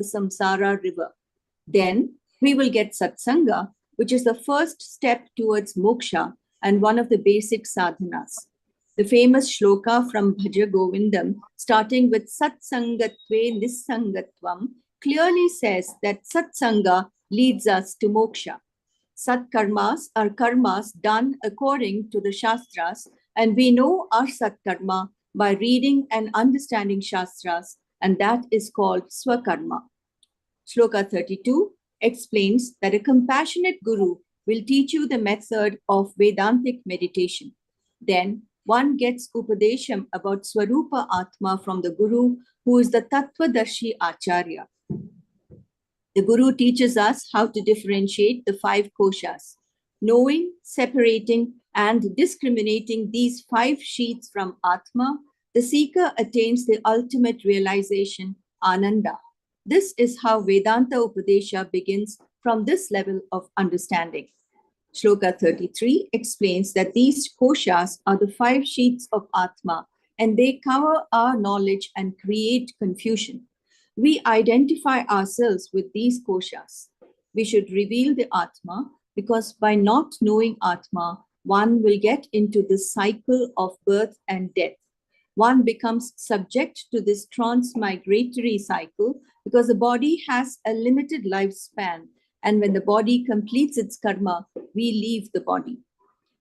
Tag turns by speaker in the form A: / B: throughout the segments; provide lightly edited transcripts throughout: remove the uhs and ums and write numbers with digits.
A: the samsara river. Then we will get satsanga, which is the first step towards moksha and one of the basic sadhanas. The famous shloka from Bhaja Govindam, starting with Satsangatve Nissangatvam, clearly says that satsanga leads us to moksha. Sat karmas are karmas done according to the Shastras, and we know our Sat karma by reading and understanding Shastras, and that is called Swakarma. Shloka 32 explains that a compassionate guru will teach you the method of Vedantic meditation. Then one gets upadesham about Swarupa Atma from the guru, who is the Tattvadarshi Acharya. The guru teaches us how to differentiate the 5 koshas. Knowing, separating, and discriminating these 5 sheets from Atma, the seeker attains the ultimate realization, Ananda. This is how Vedanta Upadesha begins from this level of understanding. Shloka 33 explains that these koshas are the 5 sheets of Atma, and they cover our knowledge and create confusion. We identify ourselves with these koshas. We should reveal the Atma, because by not knowing Atma, one will get into this cycle of birth and death. One becomes subject to this transmigratory cycle because the body has a limited lifespan, and when the body completes its karma, we leave the body.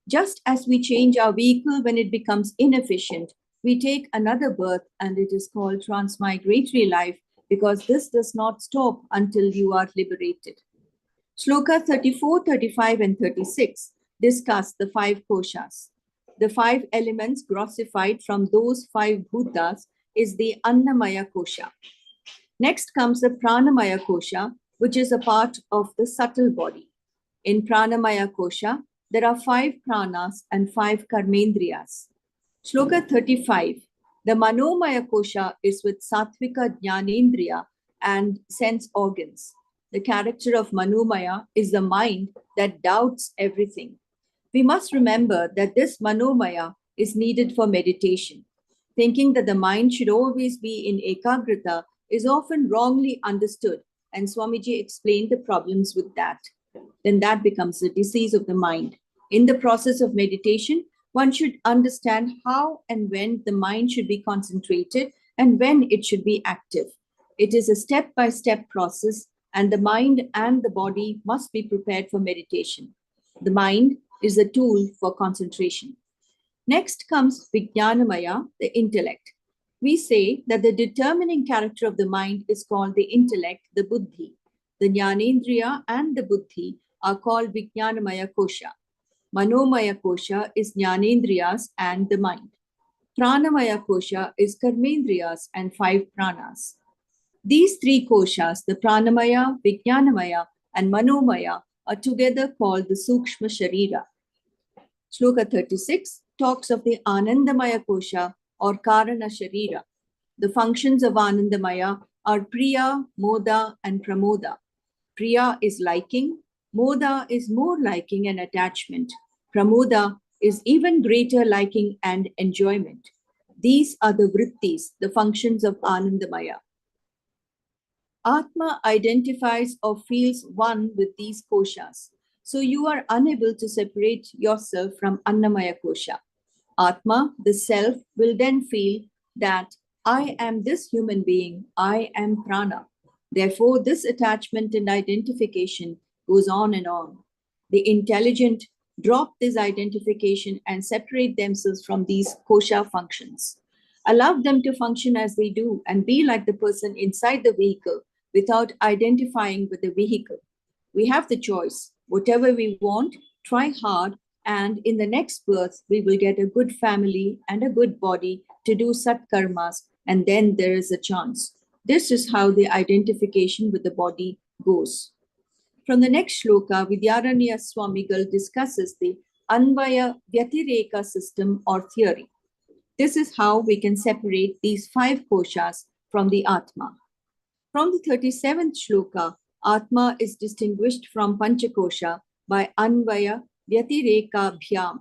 A: Just as we change our vehicle when it becomes inefficient, we take another birth, and it is called transmigratory life, because this does not stop until you are liberated. Shloka 34, 35, and 36 discuss the 5 koshas. The 5 elements grossified from those 5 bhutas is the Annamaya kosha. Next comes the Pranamaya kosha, which is a part of the subtle body. In Pranamaya kosha, there are 5 pranas and 5 karmendriyas. Shloka 35, the Manomaya kosha is with Sattvika Jnanendriya and sense organs. The character of Manomaya is the mind that doubts everything. We must remember that this Manomaya is needed for meditation. Thinking that the mind should always be in ekagrata is often wrongly understood, and Swamiji explained the problems with that. Then that becomes the disease of the mind. In the process of meditation, one should understand how and when the mind should be concentrated and when it should be active. It is a step-by-step process, and the mind and the body must be prepared for meditation. The mind is a tool for concentration. Next comes Vijnanamaya, the intellect. We say that the determining character of the mind is called the intellect, the buddhi. The Jnanendriya and the buddhi are called Vijnanamaya kosha. Manomaya kosha is Jnanendriyas and the mind. Pranamaya kosha is Karmendriyas and 5 pranas. These 3 koshas, the Pranamaya, Vijnanamaya, and Manomaya, are together called the Sukshma Sharira. Shloka 36 talks of the Anandamaya kosha or Karana Sharira. The functions of Anandamaya are Priya, Moda, and Pramoda. Priya is liking, Moda is more liking and attachment. Pramoda is even greater liking and enjoyment. These are the vrittis, the functions of Anandamaya. Atma identifies or feels one with these koshas, so you are unable to separate yourself from Annamaya kosha. Atma, the self, will then feel that I am this human being, I am prana. Therefore, this attachment and identification goes on and on. The intelligent drop this identification and separate themselves from these kosha functions. Allow them to function as they do and be like the person inside the vehicle without identifying with the vehicle. We have the choice. Whatever we want, try hard, and in the next birth, we will get a good family and a good body to do sat karmas, and then there is a chance. This is how the identification with the body goes. From the next shloka, Vidyaranya Swamigal discusses the anvaya-vyatireka system or theory. This is how we can separate these 5 koshas from the Atma. From the 37th shloka, Atma is distinguished from Panchakosha by anvaya-vyatireka bhyam.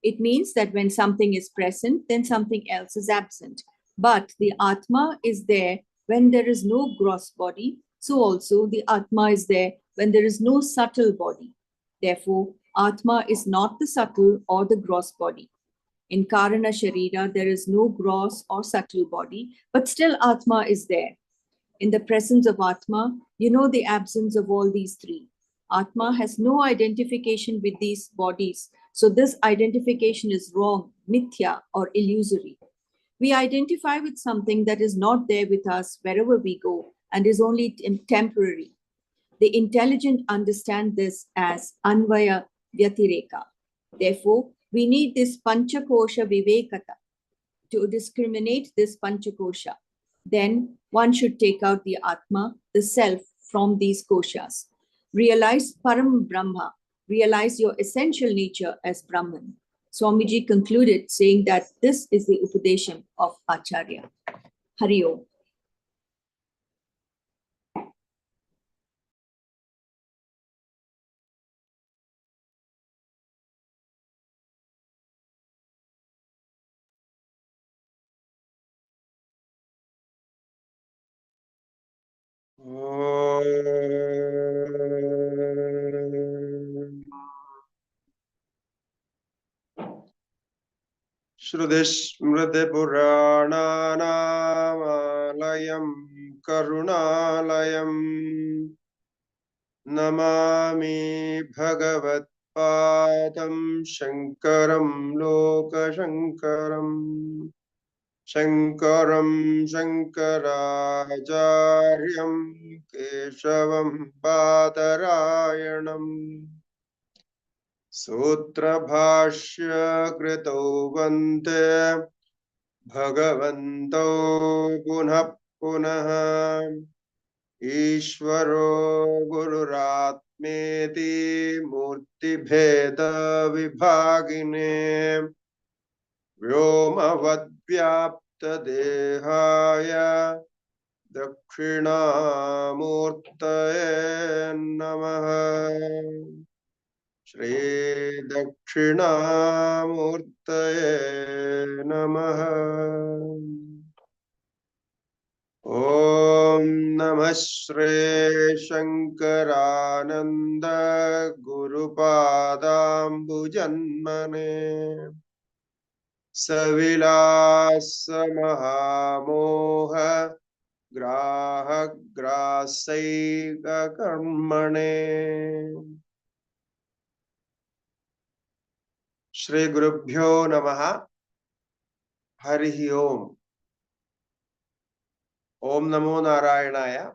A: It means that when something is present, then something else is absent. But the Atma is there when there is no gross body, so also the Atma is there when there is no subtle body. Therefore, Atma is not the subtle or the gross body. In Karana Sharira, there is no gross or subtle body, but still Atma is there. In the presence of Atma, you know the absence of all these three. Atma has no identification with these bodies, so this identification is wrong, mithya, or illusory. We identify with something that is not there with us wherever we go and is only temporary. The intelligent understand this as anvaya-vyatireka. Therefore, we need this panchakosha vivekata to discriminate this panchakosha. Then one should take out the Atma, the self, from these koshas. Realize Param Brahma, realize your essential nature as Brahman. Swamiji concluded saying that this is the Upadesham of Acharya. Hari Om.
B: Shrutismritipurananamayam karunalayam namami bhagavat padam shankaram lokashankaram Shankaram Shankaracharyam Keshavam Badarayanam Sutra Bhashya Krito Vante Bhagavanto Punah Punah Ishvaro Gururatmeti Murti Bheda Vibhagine Vyomavadvyaptadehaya Dakshinamurtaye Namaha Shri Dakshinamurtaye Namaha Om Namah Shri Shankarananda Gurupadambujanmane Savilasa Mahamoha Graha Grasaiga Karmane Shri Gurubhyo Namaha Harihi Om Om Namo Narayanaya.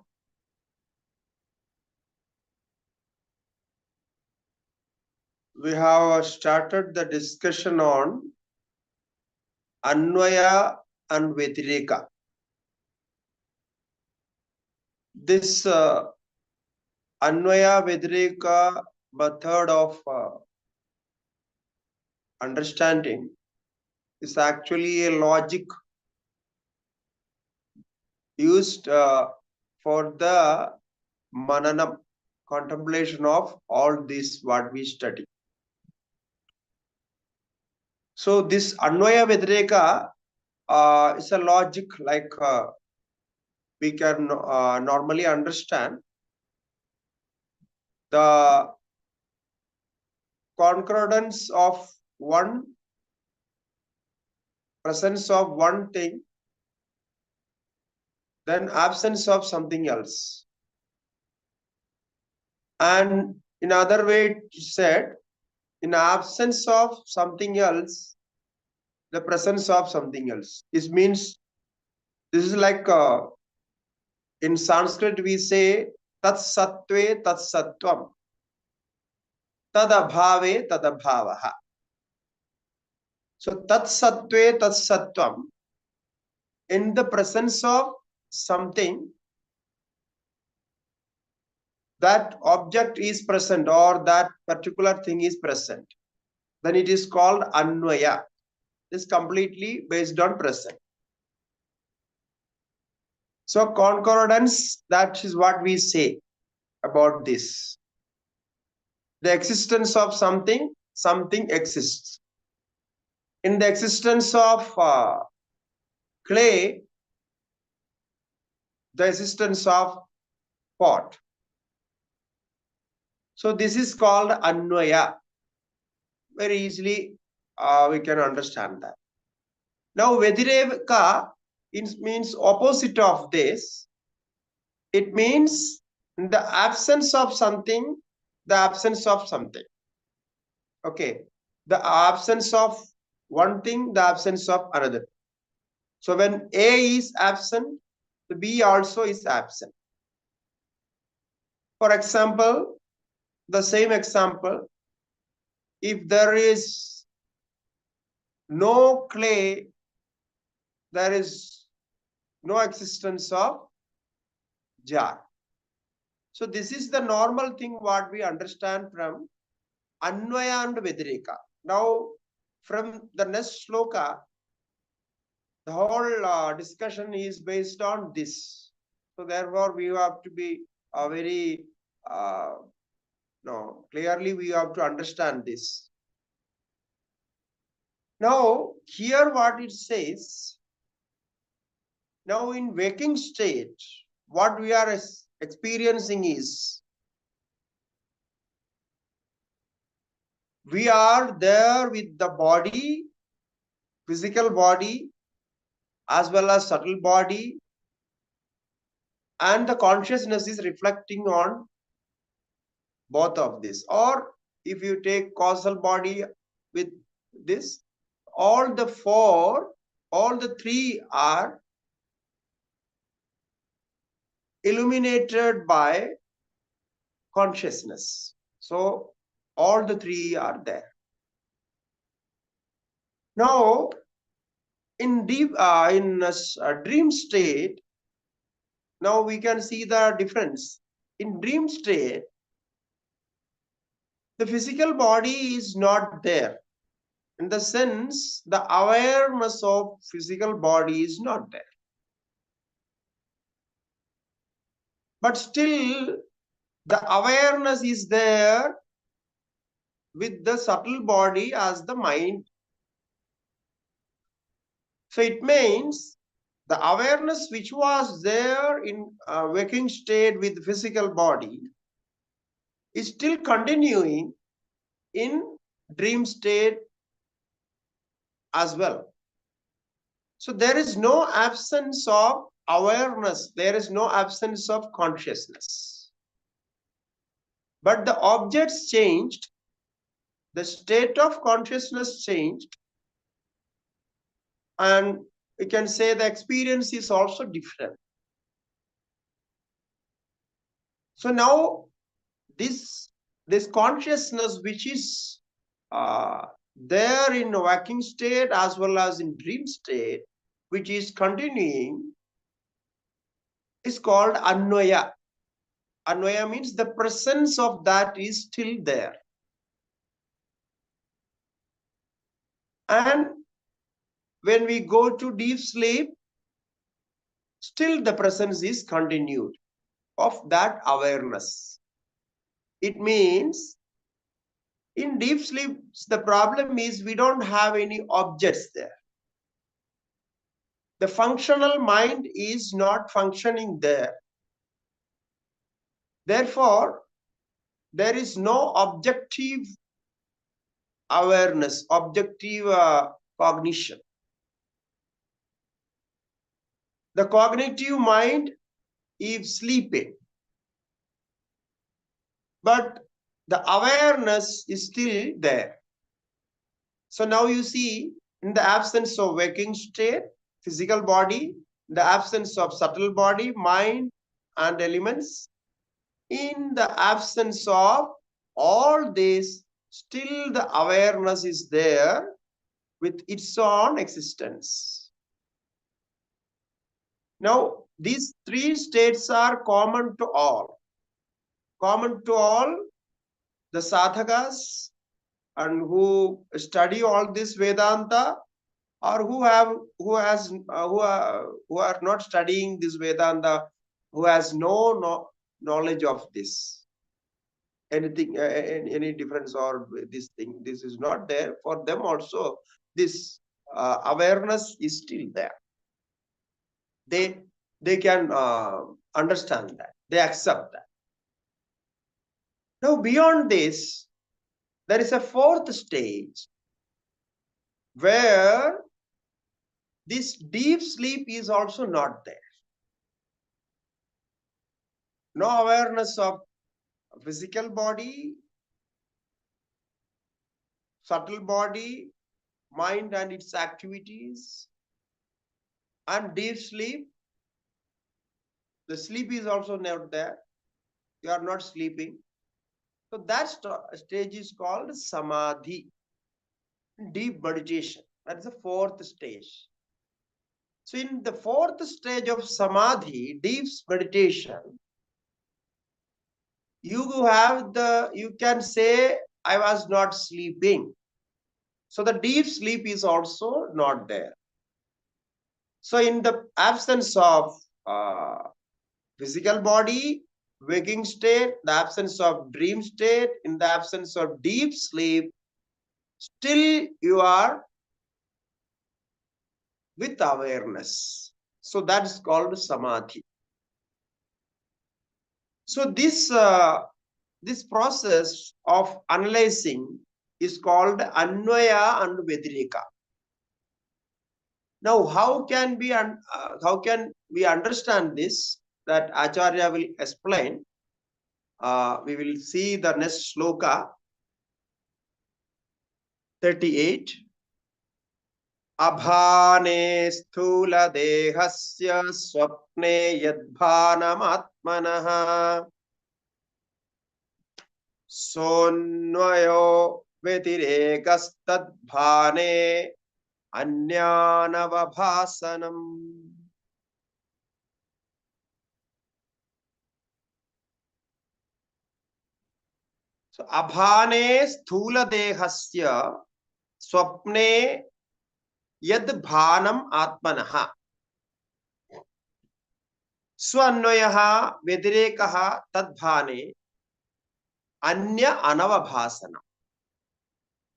B: We have started the discussion on Anvaya and Vyatireka. This anvaya-vyatireka method of understanding is actually a logic used for the mananam, contemplation of all this what we study. So this anvaya-vyatireka is a logic like we can normally understand the concordance of one presence of one thing, then absence of something else. And in other way it said, in absence of something else, the presence of something else. This means, this is like in Sanskrit we say, tat sattve tat sattvam, tad abhave tad abhavaha. So tat sattve tat sattvam, in the presence of something, that object is present or that particular thing is present, then it is called anvaya. It is completely based on present. So concordance, that is what we say about this. The existence of something, something exists. In the existence of clay, the existence of pot. So this is called anvaya. Very easily we can understand that. Now Viveka means opposite of this. It means the absence of something, the absence of something. Okay. The absence of one thing, the absence of another. So when A is absent, the B also is absent. For example, the same example, if there is no clay, there is no existence of jar. So this is the normal thing what we understand from anvaya and vyatireka. Now from the next sloka, the whole discussion is based on this. So therefore we have to be very clearly we have to understand this. Now here what it says, now in waking state, what we are experiencing is, we are there with the body, physical body, as well as subtle body, and the consciousness is reflecting on both of this. Or if you take causal body with this, all the three are illuminated by consciousness. So all the three are there. Now in deep in a dream state, now we can see the difference. In dream state, the physical body is not there. In the sense, the awareness of physical body is not there. But still, the awareness is there with the subtle body as the mind. So it means the awareness which was there in waking state with physical body is still continuing in dream state as well. So there is no absence of awareness, there is no absence of consciousness. But the objects changed, the state of consciousness changed, and we can say the experience is also different. So now this consciousness which is there in waking state as well as in dream state, which is continuing, is called anvaya. Anvaya means the presence of that is still there. And when we go to deep sleep, still the presence is continued of that awareness. It means in deep sleep, the problem is we don't have any objects there. The functional mind is not functioning there. Therefore, there is no objective awareness, objective cognition. The cognitive mind is sleeping, but the awareness is still there. So now you see, in the absence of waking state, physical body, the absence of subtle body, mind and elements, in the absence of all this, still the awareness is there with its own existence. Now, these three states are common to all. Common to all the sadhakas and who study all this Vedanta, or who are not studying this Vedanta, who has no knowledge of this. Anything, any difference or this thing, this is not there. For them also, this awareness is still there. They they can understand that, they accept that. Now, beyond this, there is a fourth stage where this deep sleep is also not there. No awareness of physical body, subtle body, mind and its activities, and deep sleep. The sleep is also not there. You are not sleeping. So that stage is called samadhi, deep meditation. That is the fourth stage. So in the fourth stage of samadhi, deep meditation, you can say, I was not sleeping. So the deep sleep is also not there. So in the absence of physical body, waking state, the absence of dream state, in the absence of deep sleep, still you are with awareness. So that is called samadhi. So this process of analyzing is called anvaya and vyatireka. Now, how can we understand this? That Acharya will explain. We will see the next sloka, 38. Abhane sthula dehasya swapne yadbhanam atmanaha sonvayo vyatirekastatbhane anyanavabhasanam. So abhane sthula dehasya swapne yad bhanam atmanaha swanvayaha vyatirekaha tadbhane anya anavabhasanam.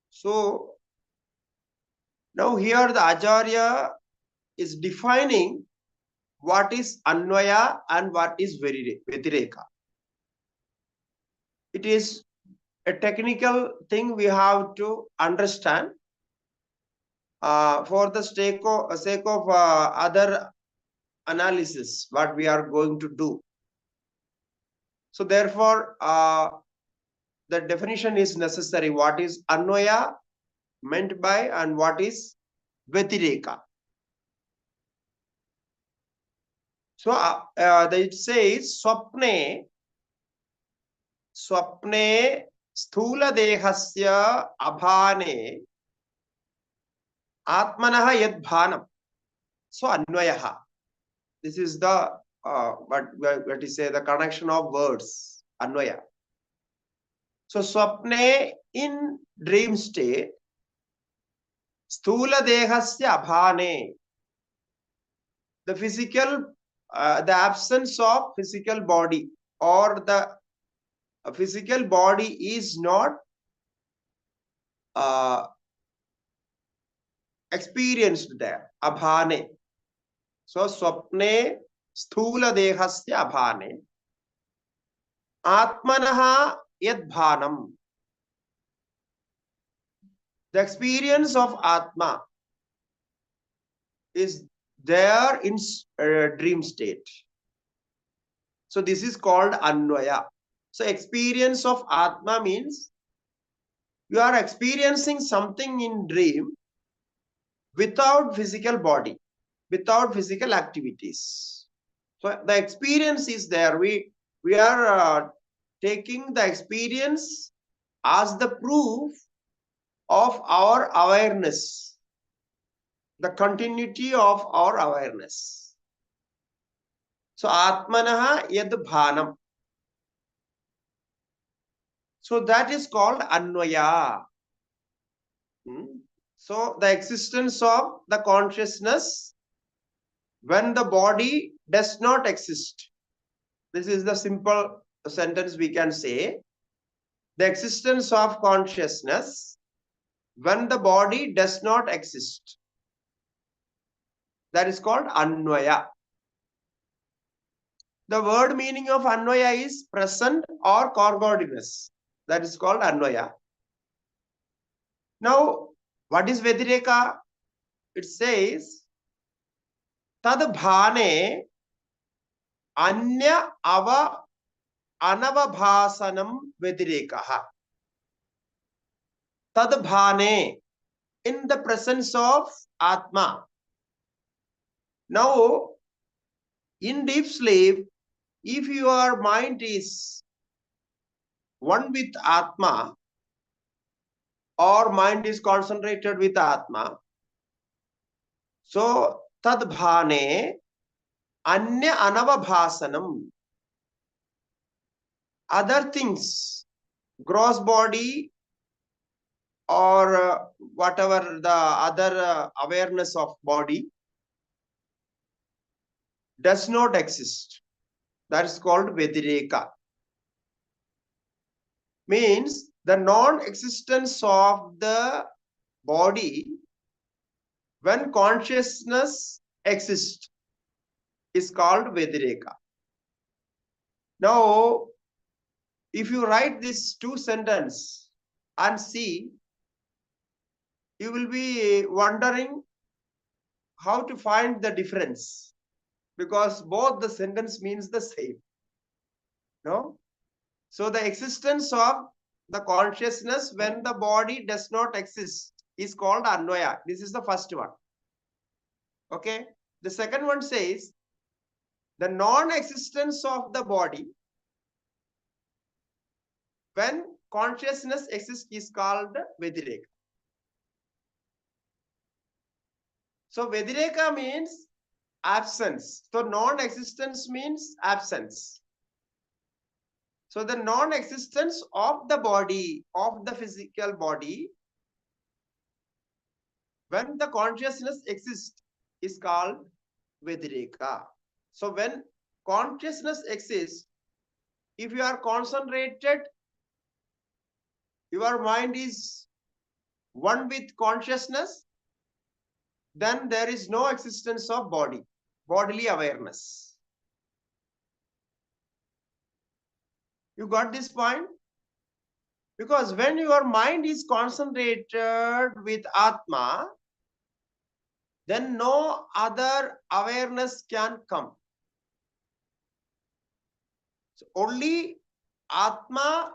B: So now here the Acharya is defining what is anvaya and what is vyatireka. It is a technical thing we have to understand for the sake of other analysis what we are going to do. So therefore the definition is necessary. What is anvaya meant by and what is vyatireka. So it says swapne sthula dehasya abhane atmanaha yad bhanam. So anvayaha. This is the what is say the connection of words, anvaya. So swapne, in dream state, sthula dehasya abhane, the physical, the absence of physical body, or the physical body is not experienced there. Abhane. So swapne sthula dehasya abhane atmanaha yad bhanam. The experience of Atma is there in dream state. So this is called anvaya. So experience of Atma means you are experiencing something in dream without physical body, without physical activities. So the experience is there. We are taking the experience as the proof of our awareness, the continuity of our awareness. So atmanaha yad bhanam. So that is called anvaya. So the existence of the consciousness when the body does not exist. This is the simple sentence we can say. The existence of consciousness when the body does not exist. That is called anvaya. The word meaning of anvaya is present or coordinates. That is called anvaya. Now, what is Vyatireka? It says, Tad bhane anya ava anavabhasanam Vyatirekaha. Tad bhane, in the presence of Atma. Now, in deep sleep, if your mind is one with Atma, or mind is concentrated with Atma, so tad bhane anya anavabhasanam, other things, gross body or whatever the other awareness of body does not exist. That is called Vyatireka. Means the non-existence of the body when consciousness exists is called Vyatireka. Now, if you write these two sentences and see, you will be wondering how to find the difference, because both the sentence means the same. No? So the existence of the consciousness when the body does not exist is called anvaya. This is the first one. Okay. The second one says the non-existence of the body when consciousness exists is called Vyatireka. So Vyatireka means absence. So non-existence means absence. So the non-existence of the body, of the physical body, when the consciousness exists is called Vyatireka. So when consciousness exists, if you are concentrated, your mind is one with consciousness, then there is no existence of body, bodily awareness. You got this point? Because when your mind is concentrated with Atma, then no other awareness can come. So only Atma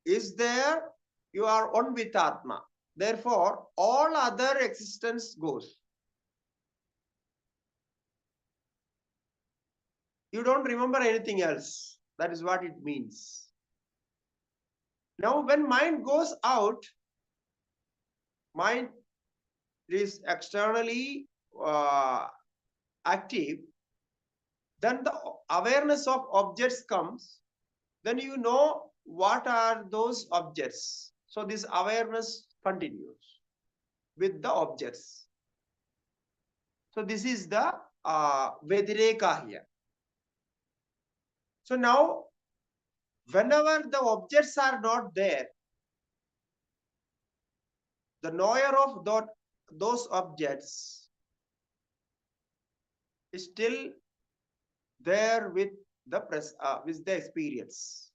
B: is there, you are one with Atma. Therefore, all other existence goes. You don't remember anything else. That is what it means. Now, when mind goes out, mind is externally active, then the awareness of objects comes, then you know what are those objects. So this awareness continues with the objects. So this is the Vyatireka here. So now, whenever the objects are not there, the knower of those objects is still there with the experience.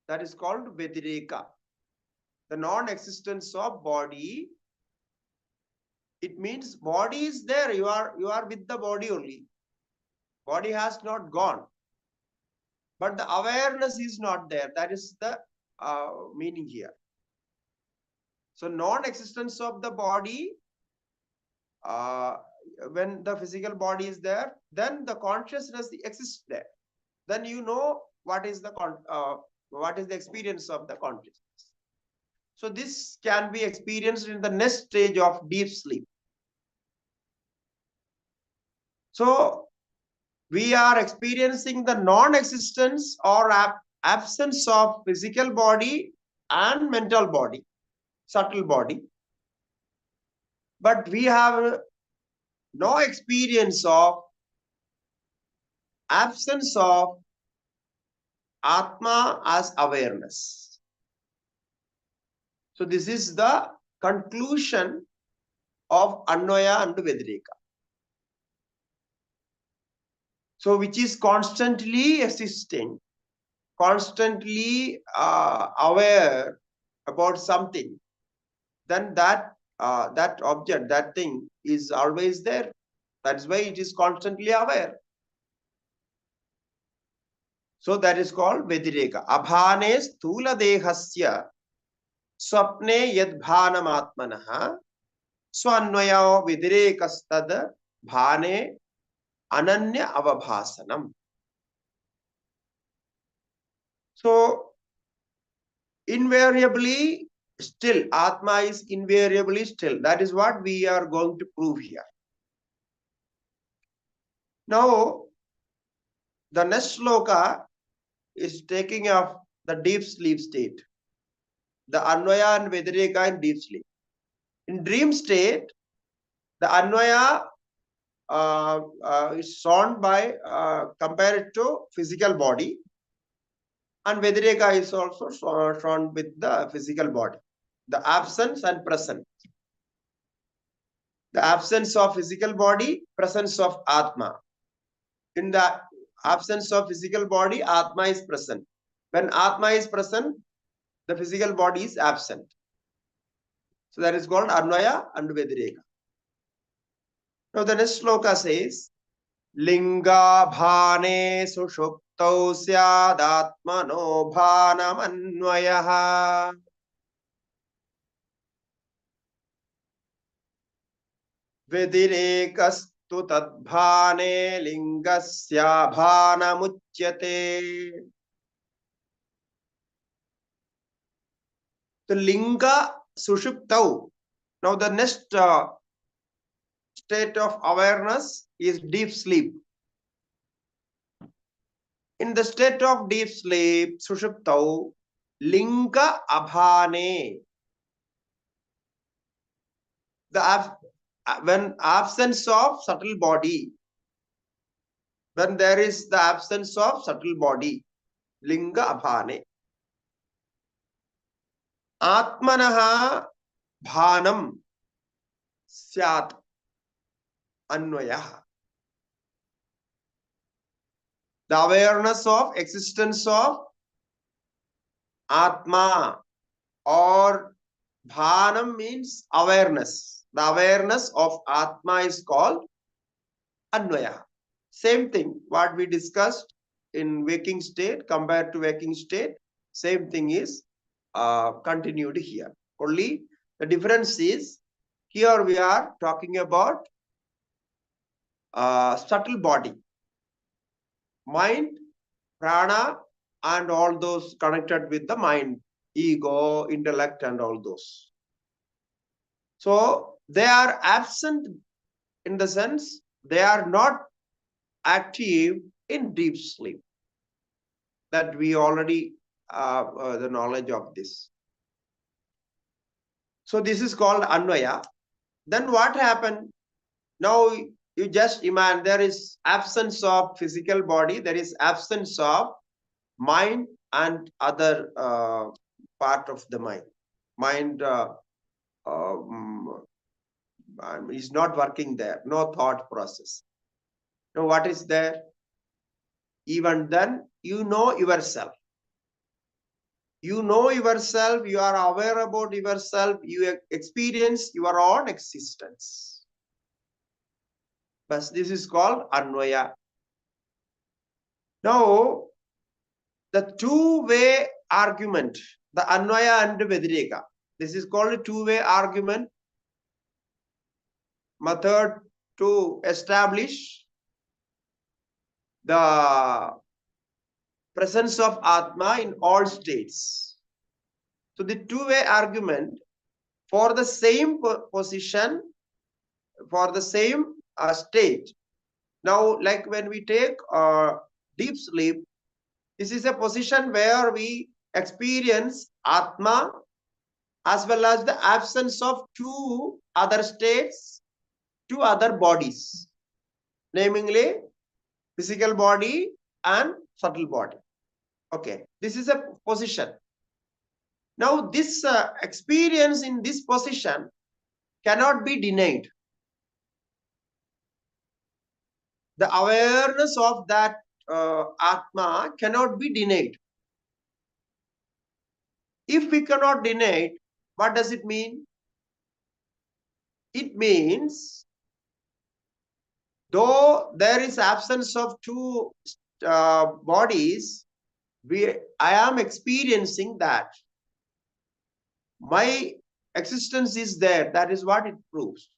B: That is called Vyatireka. The non-existence of body. It means body is there. You are with the body only. Body has not gone. But the awareness is not there. That is the meaning here. So non-existence of the body, when the physical body is there, then the consciousness exists there. Then you know what is the experience of the consciousness. So this can be experienced in the next stage of deep sleep. So we are experiencing the non-existence or absence of physical body and mental body, subtle body. But we have no experience of absence of Atma as awareness. So this is the conclusion of Anvaya and Vyatireka. So which is constantly existing, constantly aware about something, then that object, that thing is always there. That's why it is constantly aware. So that is called Vyatireka. Abhane sthula dehasya swapne yad bhanam atmanaha swanvaya vyatireka bhane ananya avabhasanam. So invariably still, Atma is invariably still. That is what we are going to prove here. Now, the next sloka is taking of the deep sleep state. The anvaya and vyatireka in deep sleep. In dream state, the anvaya is shown by compared to physical body, and vyatireka is also shown with the physical body. The absence and presence. The absence of physical body, presence of Atma. In the absence of physical body, Atma is present. When Atma is present, the physical body is absent. So that is called Anvaya and Vyatireka. Now the next sloka says, Linga bhane sushuptau syādatmano bhanam anvayaha. Vyatirekas tadbhane lingasya bhanamuchyate. The linga sushuptau. Now the next state of awareness is deep sleep. In the state of deep sleep, sushuptau, linga abhane. When absence of subtle body, when there is the absence of subtle body, linga abhane. Atmanaha bhanam syat anvayaha. The awareness of existence of Atma, or bhanam means awareness. The awareness of Atma is called anvaya. Same thing, what we discussed in waking state compared to waking state, same thing is continued here. Only the difference is, here we are talking about subtle body, mind, prana, and all those connected with the mind, ego, intellect, and all those. So they are absent in the sense they are not active in deep sleep. That we already have the knowledge of this. So this is called anvaya. Then what happened? Now you just imagine there is absence of physical body, there is absence of mind and other part of the mind. Mind is not working there, no thought process. Now what is there? Even then, you know yourself. You know yourself, you are aware about yourself, you experience your own existence. But this is called anvaya. Now, the two-way argument, the anvaya and vyatireka, this is called a two-way argument method to establish the presence of Atma in all states. So the two-way argument for the same position, for the same state. Now, like when we take deep sleep, this is a position where we experience Atma as well as the absence of two other states, two other bodies, namely physical body and subtle body. Okay, this is a position. Now, this experience in this position cannot be denied. the awareness of that Atma cannot be denied. If we cannot deny it, what does it mean? It means, though there is absence of two bodies, I am experiencing that. My existence is there. That is what it proves.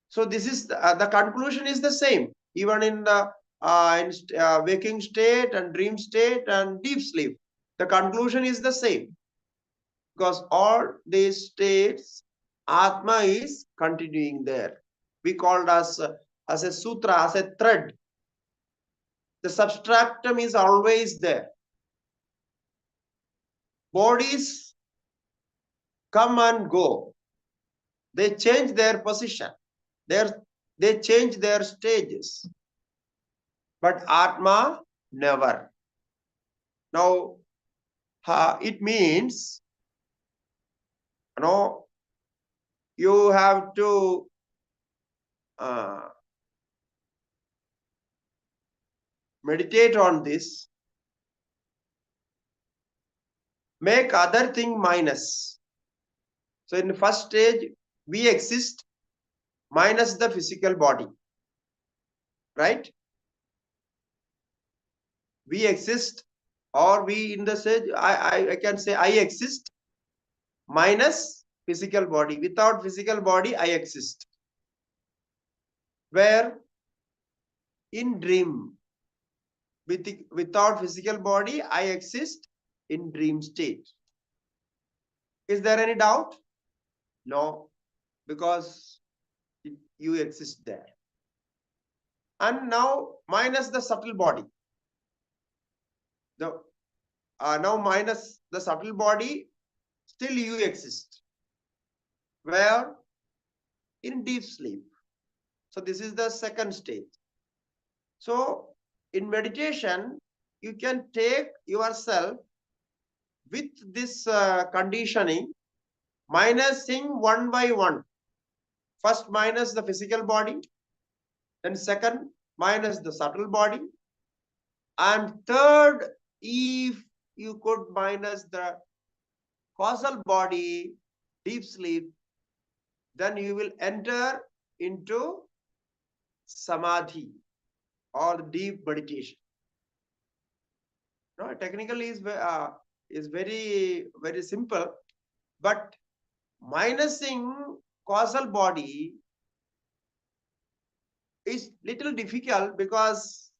B: So this is the conclusion is the same, even in the waking state and dream state and deep sleep. The conclusion is the same, because all these states, Atma is continuing there. We called as a sutra, as a thread. The substratum is always there. Bodies come and go. They change their position. They change their stages. But Atma never. Now, it means, you have to meditate on this. Make other thing minus. So in the first stage, we exist minus the physical body. Right? We exist, or we in the stage, I can say I exist minus physical body. Without physical body, I exist. Where in dream, without physical body, I exist in dream state. Is there any doubt? No, because you exist there. And now minus the subtle body. Now minus the subtle body, still you exist. Where? In deep sleep. So this is the second stage. So in meditation, you can take yourself with this conditioning, minusing one by one. First minus the physical body, then second minus the subtle body, and third, if you could minus the causal body, deep sleep, then you will enter into samadhi or deep meditation. No, technically is very, very simple, but minusing causal body is little difficult because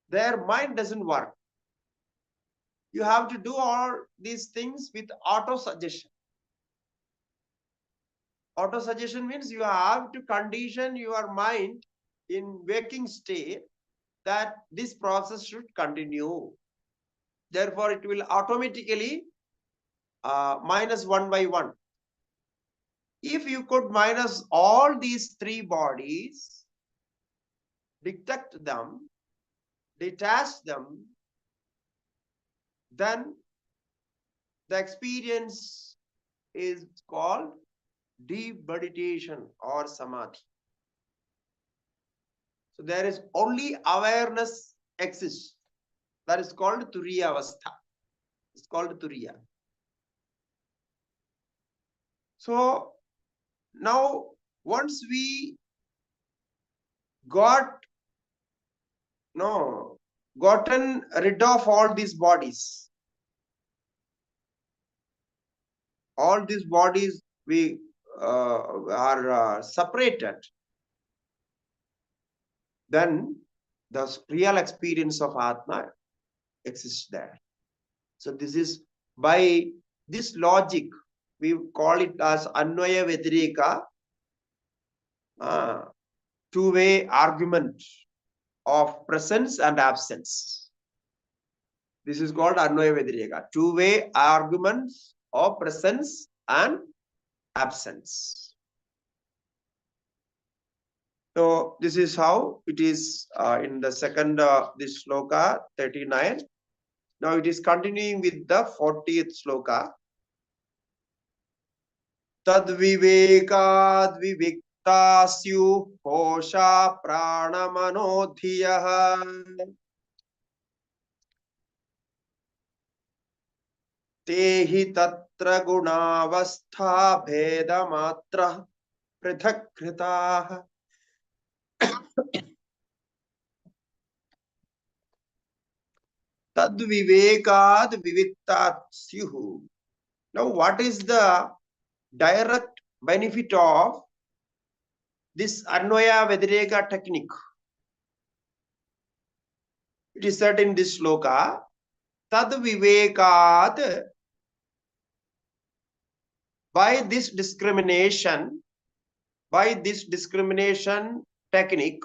B: their mind doesn't work. You have to do all these things with auto-suggestion. Auto-suggestion means you have to condition your mind in waking state that this process should continue. Therefore, it will automatically minus one by one. If you could minus all these three bodies, detect them, detach them, then the experience is called deep meditation or samadhi. So there is only awareness exists. That is called Turiya Avastha. It's called Turiya. So now once we gotten rid of all these bodies, we are separated, then the real experience of Atma exists there. So this is, by this logic, we call it as anvaya-vyatireka, two-way argument of presence and absence. This is called anvaya-vyatireka, two-way arguments of presence and absence. So this is how it is in the second, this sloka 39. Now it is continuing with the 40th sloka. Tad vivekad Tasyu kosha pranamanoodhiyah tehi tatra gunavastha bhedamatra prithakritah. Tad vivekad viviktat syuhu. Now, what is the direct benefit of this anvaya-vyatireka technique? It is said in this sloka, tad vivekad, by this discrimination technique,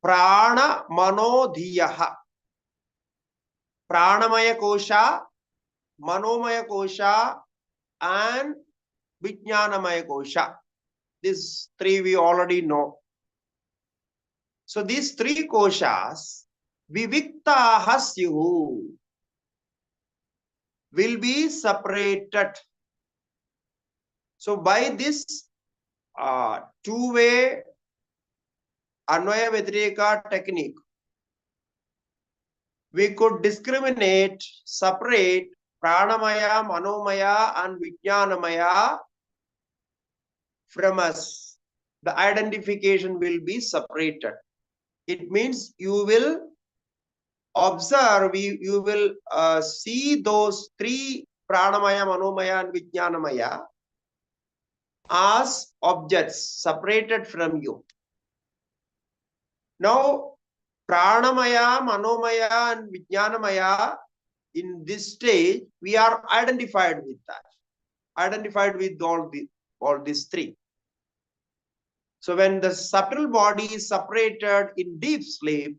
B: prana manodhiyaha, pranamaya kosha, manomaya kosha, and vijnanamaya kosha. These three we already know. So these three koshas, viviktaha syuhu, will be separated. So by this two-way anvaya-vyatireka technique, we could discriminate, separate pranamaya, manomaya, and vijnanamaya from us. The identification will be separated. It means you will observe, you will see those three pranamaya, manomaya, and vijnanamaya as objects separated from you. Now, pranamaya, manomaya, and vijnanamaya, in this stage, we are identified with that, identified with all these three. So when the subtle body is separated in deep sleep,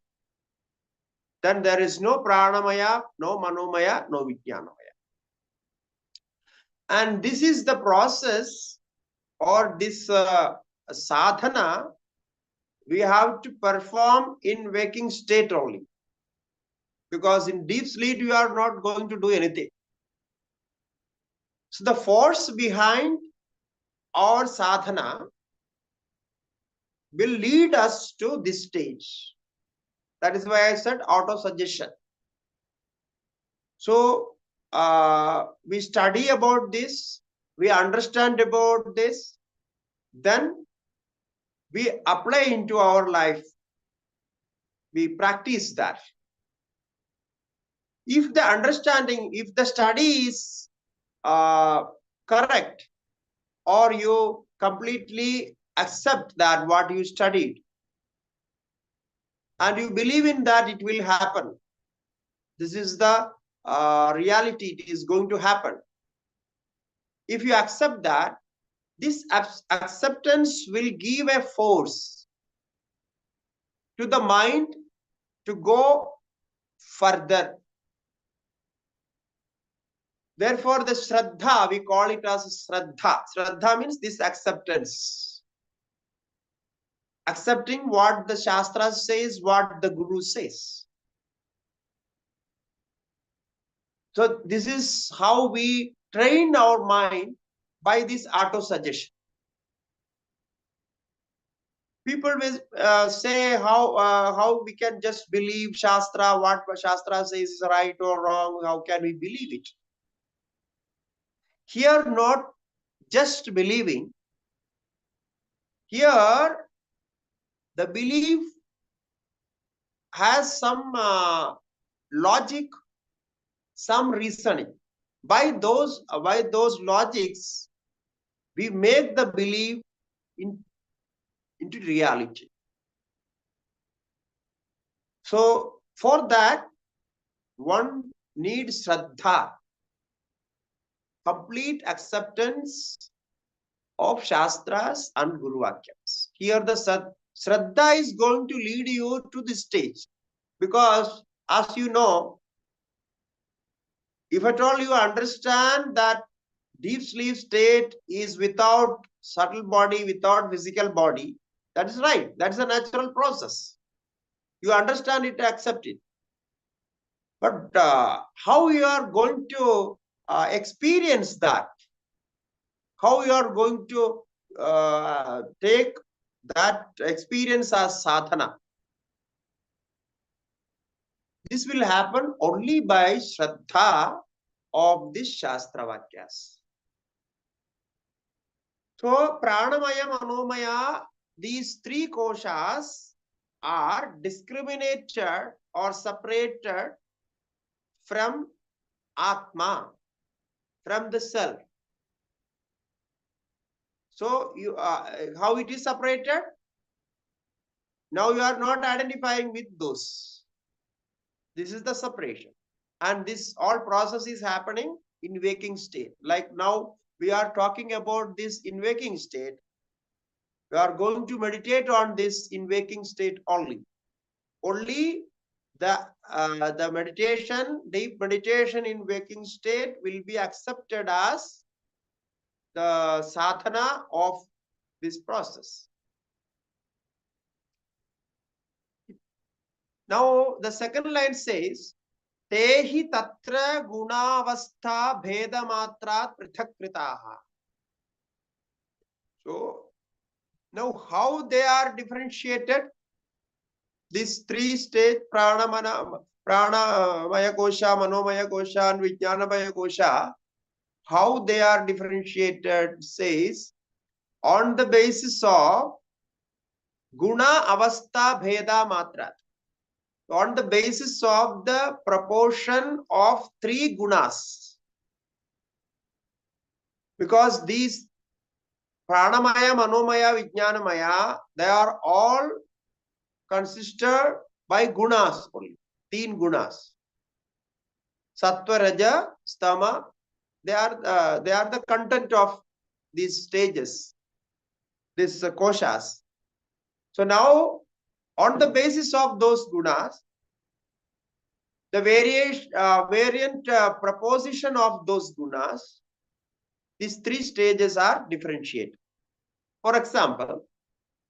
B: then there is no pranamaya, no manomaya, no vijnanamaya. And this is the process, or this sadhana, we have to perform in waking state only. Because in deep sleep, you are not going to do anything. So the force behind our sadhana will lead us to this stage. That is why I said auto-suggestion. So we study about this, we understand about this, then we apply into our life. We practice that. If the understanding, if the study is correct, or you completely accept that what you studied, and you believe in that it will happen, this is the reality, it is going to happen. If you accept that, this acceptance will give a force to the mind to go further. Therefore, the Shraddha, we call it as Shraddha. Shraddha means this acceptance. Accepting what the Shastra says, what the Guru says. So this is how we train our mind by this auto-suggestion. People will say how we can just believe Shastra, what Shastra says is right or wrong, how can we believe it? Here, not just believing. Here, the belief has some logic, some reasoning. By those logics, we make the belief into reality. So for that, one needs Shraddha, complete acceptance of Shastras and Guru Vakyas. Here the Shraddha is going to lead you to this stage. Because as you know, if at all you understand that deep sleep state is without subtle body, without physical body, that is right. That is a natural process. You understand it, accept it. But how you are going to experience that? How you are going to take that experience as sadhana. This will happen only by Shraddha of this Shastra Vakyas. So, Pranamaya, Manomaya, these three koshas are discriminated or separated from Atma, from the self. So, how it is separated? Now you are not identifying with those. This is the separation. And this all process is happening in waking state. Like now we are talking about this in waking state. We are going to meditate on this in waking state only. Only the meditation, deep meditation in waking state will be accepted as the sadhana of this process. Now the second line says, Tehi tatra gunavastha bhedamatrat prithakkritaha. So now how they are differentiated? These three states, pranamaya kosha, manomaya kosha, and vijnanamaya kosha, how they are differentiated says, on the basis of guna avastha bheda matrat. On the basis of the proportion of three gunas. Because these pranamaya, manomaya, vijnanamaya, they are all consisted by gunas only. Teen gunas. Sattva, raja, stama, they are the content of these stages, these koshas. So now, on the basis of those gunas, the variant proposition of those gunas, these three stages are differentiated. For example,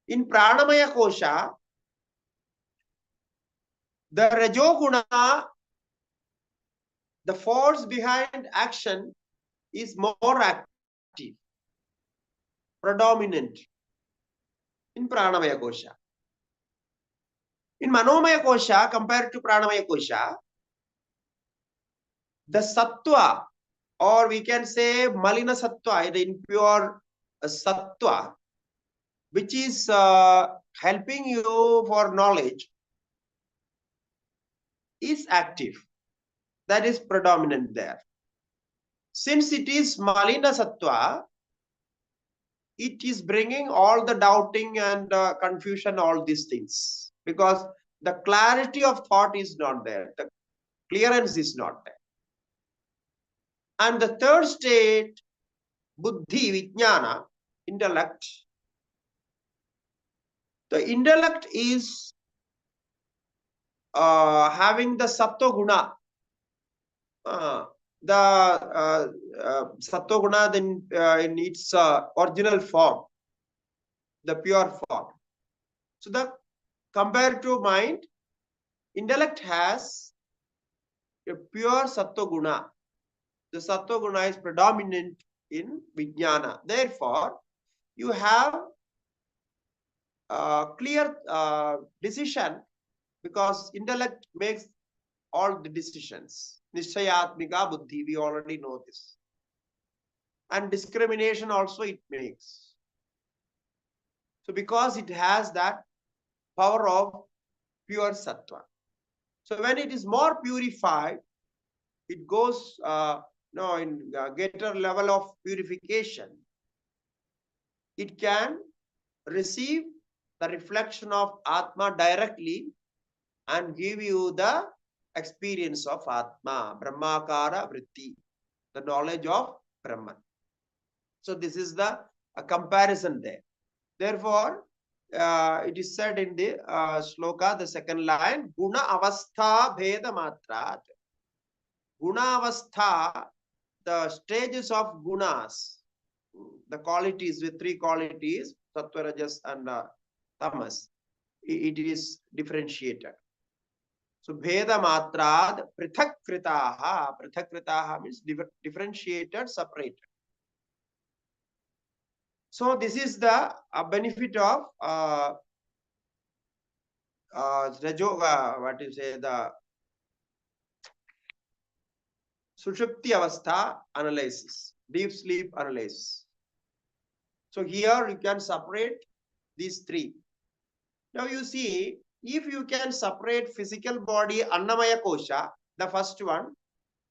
B: in pranamaya kosha, the rajoguna, the force behind action is more active, predominant in pranamaya kosha. In manomaya kosha, compared to pranamaya kosha, the sattva, or we can say malina sattva, the impure sattva, which is helping you for knowledge, is active. That is predominant there. Since it is malina sattva, it is bringing all the doubting and confusion, all these things, because the clarity of thought is not there. The clearance is not there. And the third state, buddhi, vijnana, intellect. The intellect is having the sattva guna. The sattva guna then in its original form, the pure form. So the compared to mind, intellect has a pure sattva guna. The sattva guna is predominant in vijnana. Therefore, you have a clear decision, because intellect makes all the decisions. Nishayatmika buddhi, we already know this. And discrimination also it makes. So because it has that power of pure sattva. So when it is more purified, it goes in greater level of purification. It can receive the reflection of Atma directly and give you the experience of Atma, Brahmakara Vritti, the knowledge of Brahman. So this is the comparison there. Therefore, it is said in the sloka, the second line, Guna avastha bheda matrat. Guna avastha, the stages of gunas, the qualities with three qualities, sattva, rajas, and tamas, it is differentiated. So bheda matrad prithakkritaha. Prithakkritaha means differentiated, separated. So this is the benefit of what you say, the Sushupti Avastha analysis, deep sleep analysis. So here you can separate these three. Now you see, if you can separate physical body, Annamaya Kosha, the first one,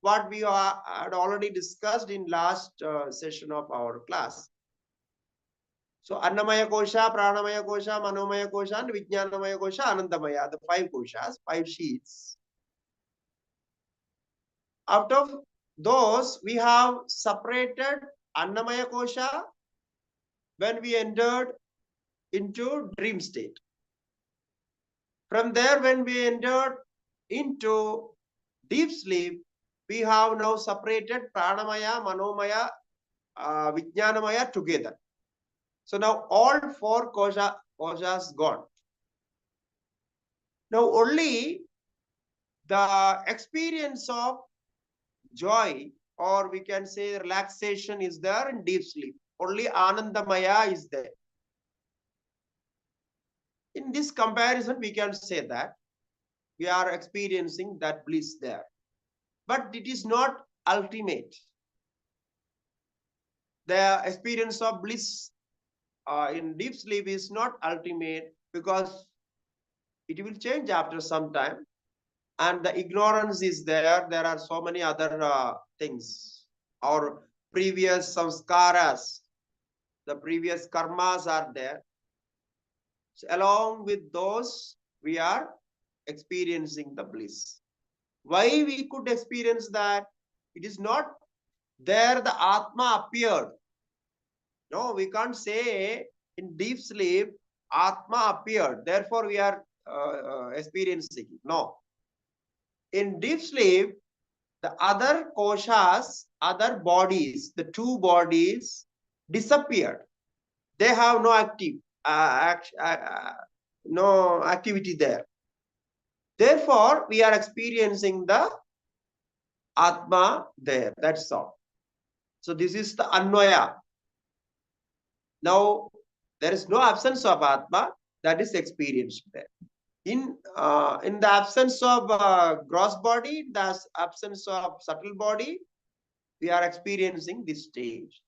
B: what we had already discussed in last session of our class. So Annamaya Kosha, Pranamaya Kosha, Manomaya Kosha, and Vijnanamaya Kosha, Anandamaya, the 5 koshas, 5 sheets. Out of those, we have separated Annamaya Kosha when we entered into dream state. From there, when we entered into deep sleep, we have now separated Pranamaya, Manomaya, Vijnanamaya together. So now all 4 koshas gone. Now only the experience of joy, or we can say relaxation, is there in deep sleep. Only Anandamaya is there. In this comparison, we can say that we are experiencing that bliss there. But it is not ultimate. The experience of bliss in deep sleep is not ultimate, because it will change after some time. And the ignorance is there. There are so many other things. Our previous samskaras, the previous karmas are there. So along with those, we are experiencing the bliss. Why we could experience that? It is not there the Atma appeared. No, we can't say in deep sleep Atma appeared, therefore we are experiencing. No. In deep sleep, the other koshas, other bodies, the 2 bodies disappeared. They have no no activity there. Therefore, we are experiencing the Atma there. That's all. So this is the Anvaya. Now, there is no absence of Atma, that is experienced there. In the absence of gross body, the absence of subtle body, we are experiencing this stage.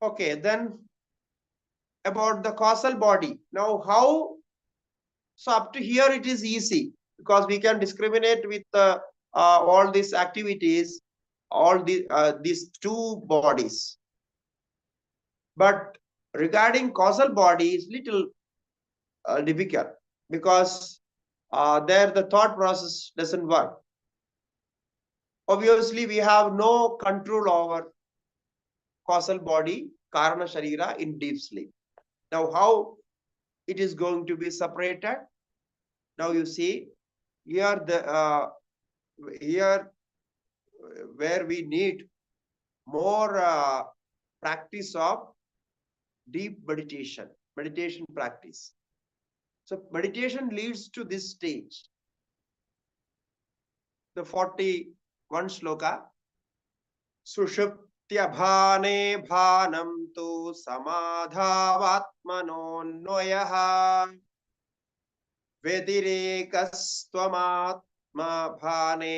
B: Okay, then about the causal body. Now, how? So up to here it is easy, because we can discriminate with all these activities, all these 2 bodies. But regarding causal body is little difficult, because there the thought process doesn't work. Obviously, we have no control over causal body, Karana Sharira, in deep sleep. Now, how it is going to be separated? Now you see, here here where we need more practice of deep meditation practice. So meditation leads to this stage. The 41 shloka. Sushuptyabhane bhanam tu samadhavatmanonnoyaha vedirekastvamatma bhane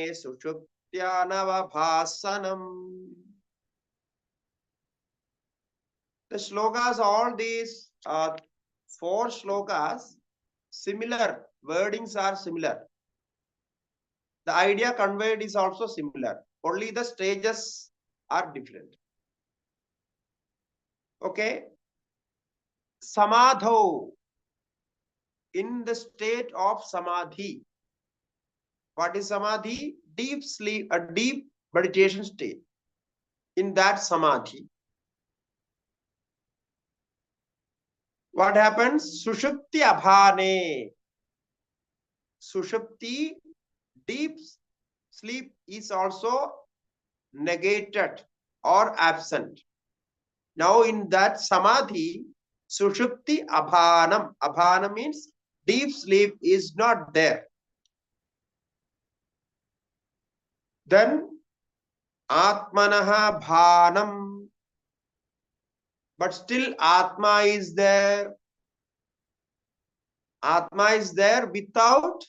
B: sushuptyanavabhasanam. The shlokas, all these 4 shlokas, similar, wordings are similar. The idea conveyed is also similar. Only the stages are different. Okay. Samadho, in the state of samadhi. What is samadhi? Deep sleep, a deep meditation state. In that samadhi, what happens? Sushupti abhane. Sushupti, deep sleep, is also negated or absent. Now in that samadhi, Sushupti abhanam. Abhanam means deep sleep is not there. Then Atmanaha bhanam. but still Atma is there. Atma is there without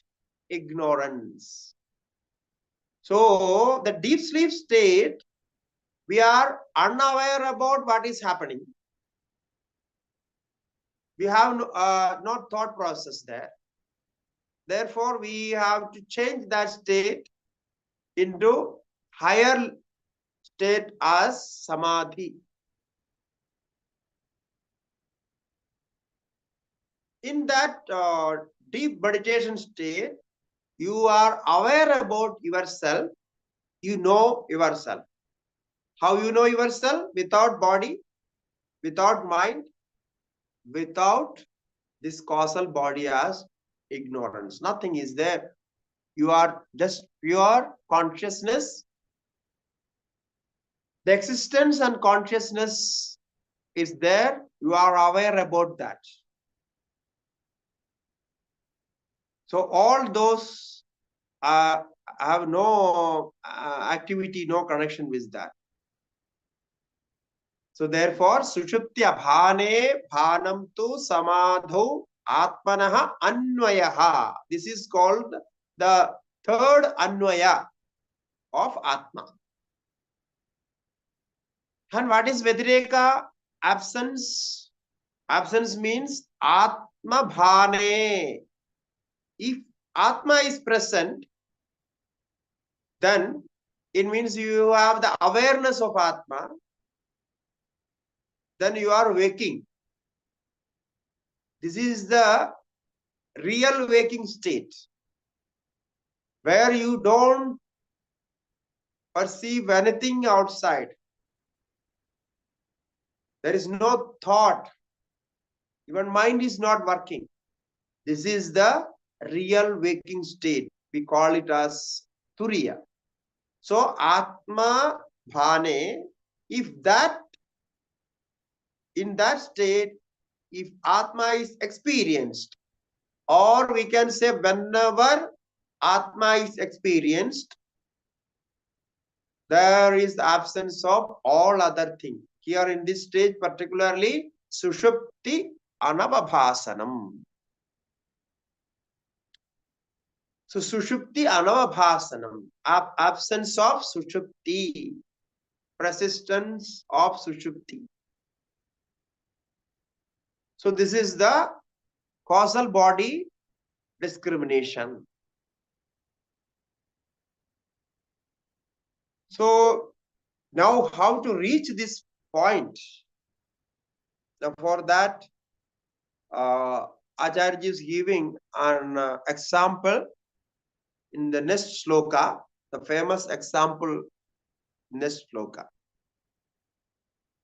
B: ignorance. So the deep sleep state, we are unaware about what is happening. We have no thought process there. Therefore, we have to change that state into higher state as samadhi. In that deep meditation state, you are aware about yourself. You know yourself. How you know yourself? Without body, without mind, without this causal body as ignorance. Nothing is there. You are just pure consciousness. The existence and consciousness is there. You are aware about that. So all those have no activity, no connection with that. So therefore, sushupti abhane bhanam tu samadho atmanaha anvayaha. This is called the third anvaya of Atma. And what is Vyatireka? Absence. Absence means Atma bhane. If Atma is present, then it means you have the awareness of Atma. Then you are waking. This is the real waking state, where you don't perceive anything outside. There is no thought. Even mind is not working. This is the real waking state. We call it as Turiya. So Atma Bhane, if that, in that state, if Atma is experienced, or we can say whenever Atma is experienced, there is the absence of all other things. Here in this stage, particularly Sushupti Anavabhasanam. So Sushupti Anavabhasanam, absence of Sushupti, persistence of Sushupti. So this is the causal body discrimination. So now how to reach this point? Now for that, Acharya is giving an example in the next sloka, the famous example, next sloka.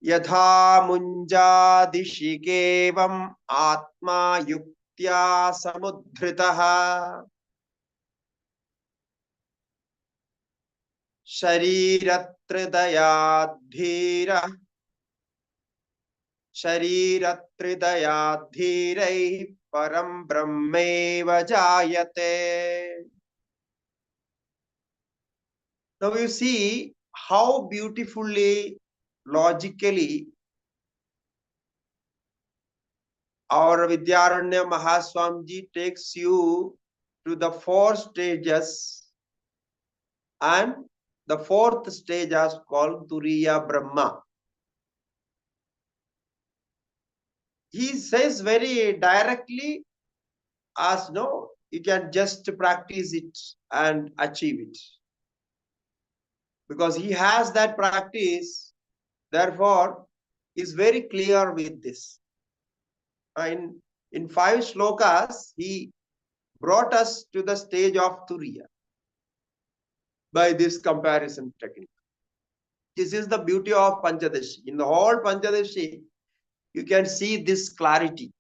B: Yatha munjadishikevam atma yuktya samudhritaha shariratridayadhira shariratridayadhirai param brahmeva jayate. Now you see how beautifully, logically, our Vidyaranya Mahaswami takes you to the 4 stages, and the 4th stage is called Turiya Brahma. He says very directly, as no, you can just practice it and achieve it. Because he has that practice, therefore, is very clear with this. In 5 slokas, he brought us to the stage of Turiya by this comparison technique. This is the beauty of Pancadashi. In the whole Pancadashi, you can see this clarity.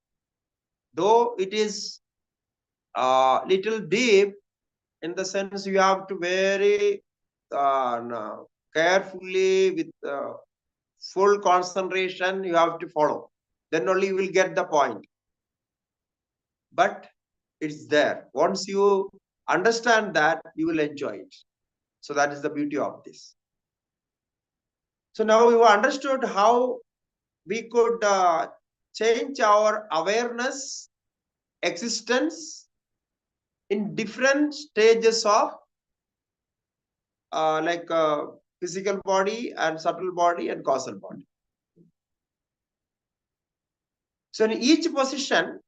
B: Though it is little deep, in the sense you have to very carefully, with full concentration, you have to follow. Then only you will get the point. But it's there. Once you understand that, you will enjoy it. So that is the beauty of this. So now you understood how we could change our awareness, existence in different stages of physical body and subtle body and causal body. So in each position,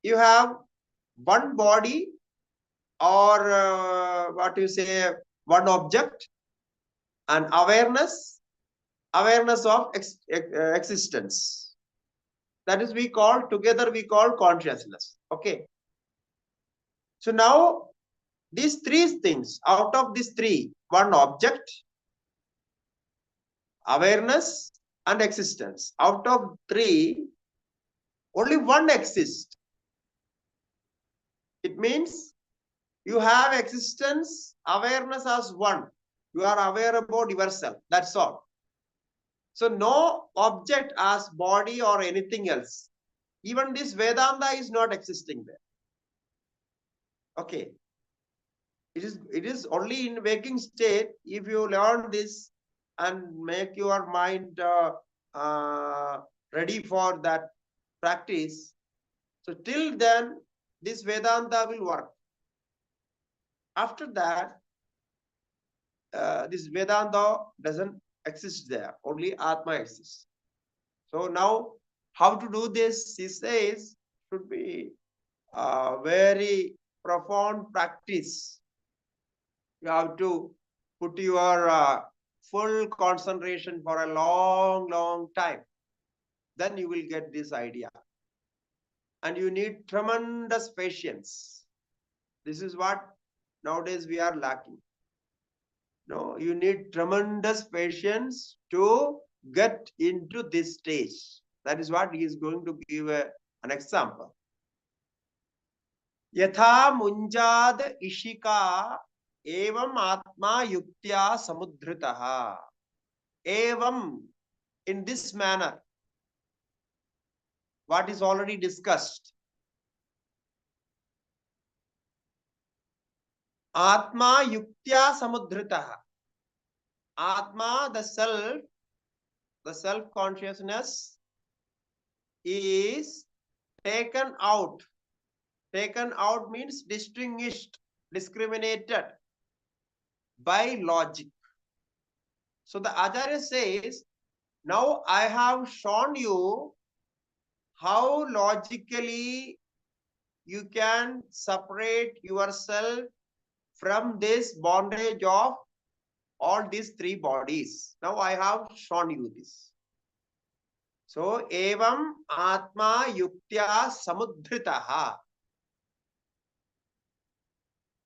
B: you have one body or one object and awareness of existence. That is we call consciousness. Okay. So now these three things, out of these three, one object, awareness and existence. Out of three, only one exists. It means you have existence, awareness as one. You are aware about yourself. That's all. So no object as body or anything else. Even this Vedanta is not existing there. Okay. It is only in waking state, if you learn this and make your mind ready for that practice. So till then, this Vedanta will work. After that, this Vedanta doesn't exist there. Only Atma exists. So now, how to do this? He says, should be a very profound practice. You have to put your full concentration for a long time. Then you will get this idea. And you need tremendous patience. This is what nowadays we are lacking. No, you need tremendous patience to get into this stage. That is what he is going to give an example. Yatha munjad ishika evam atma yuktya samudhritaha. Evam, in this manner, what is already discussed. Atma yuktya samudhritaha. Atma, the self consciousness is taken out. Taken out means distinguished, discriminated by logic. So the Acharya says, now I have shown you how logically you can separate yourself from this bondage of all these three bodies. Now I have shown you this. So, evam atma yuktya samudhritaha.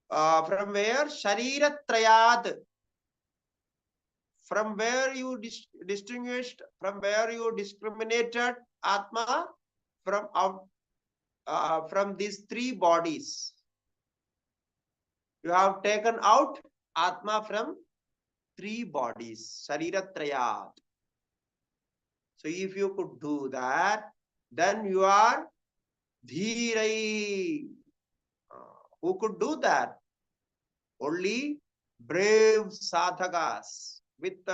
B: From where? Shariratrayad. From where you distinguished, from where you discriminated Atma from these three bodies. You have taken out Atma from three bodies. Shariratrayad. So if you could do that, then you are Dhirai. Who could do that? Only brave sadhakas with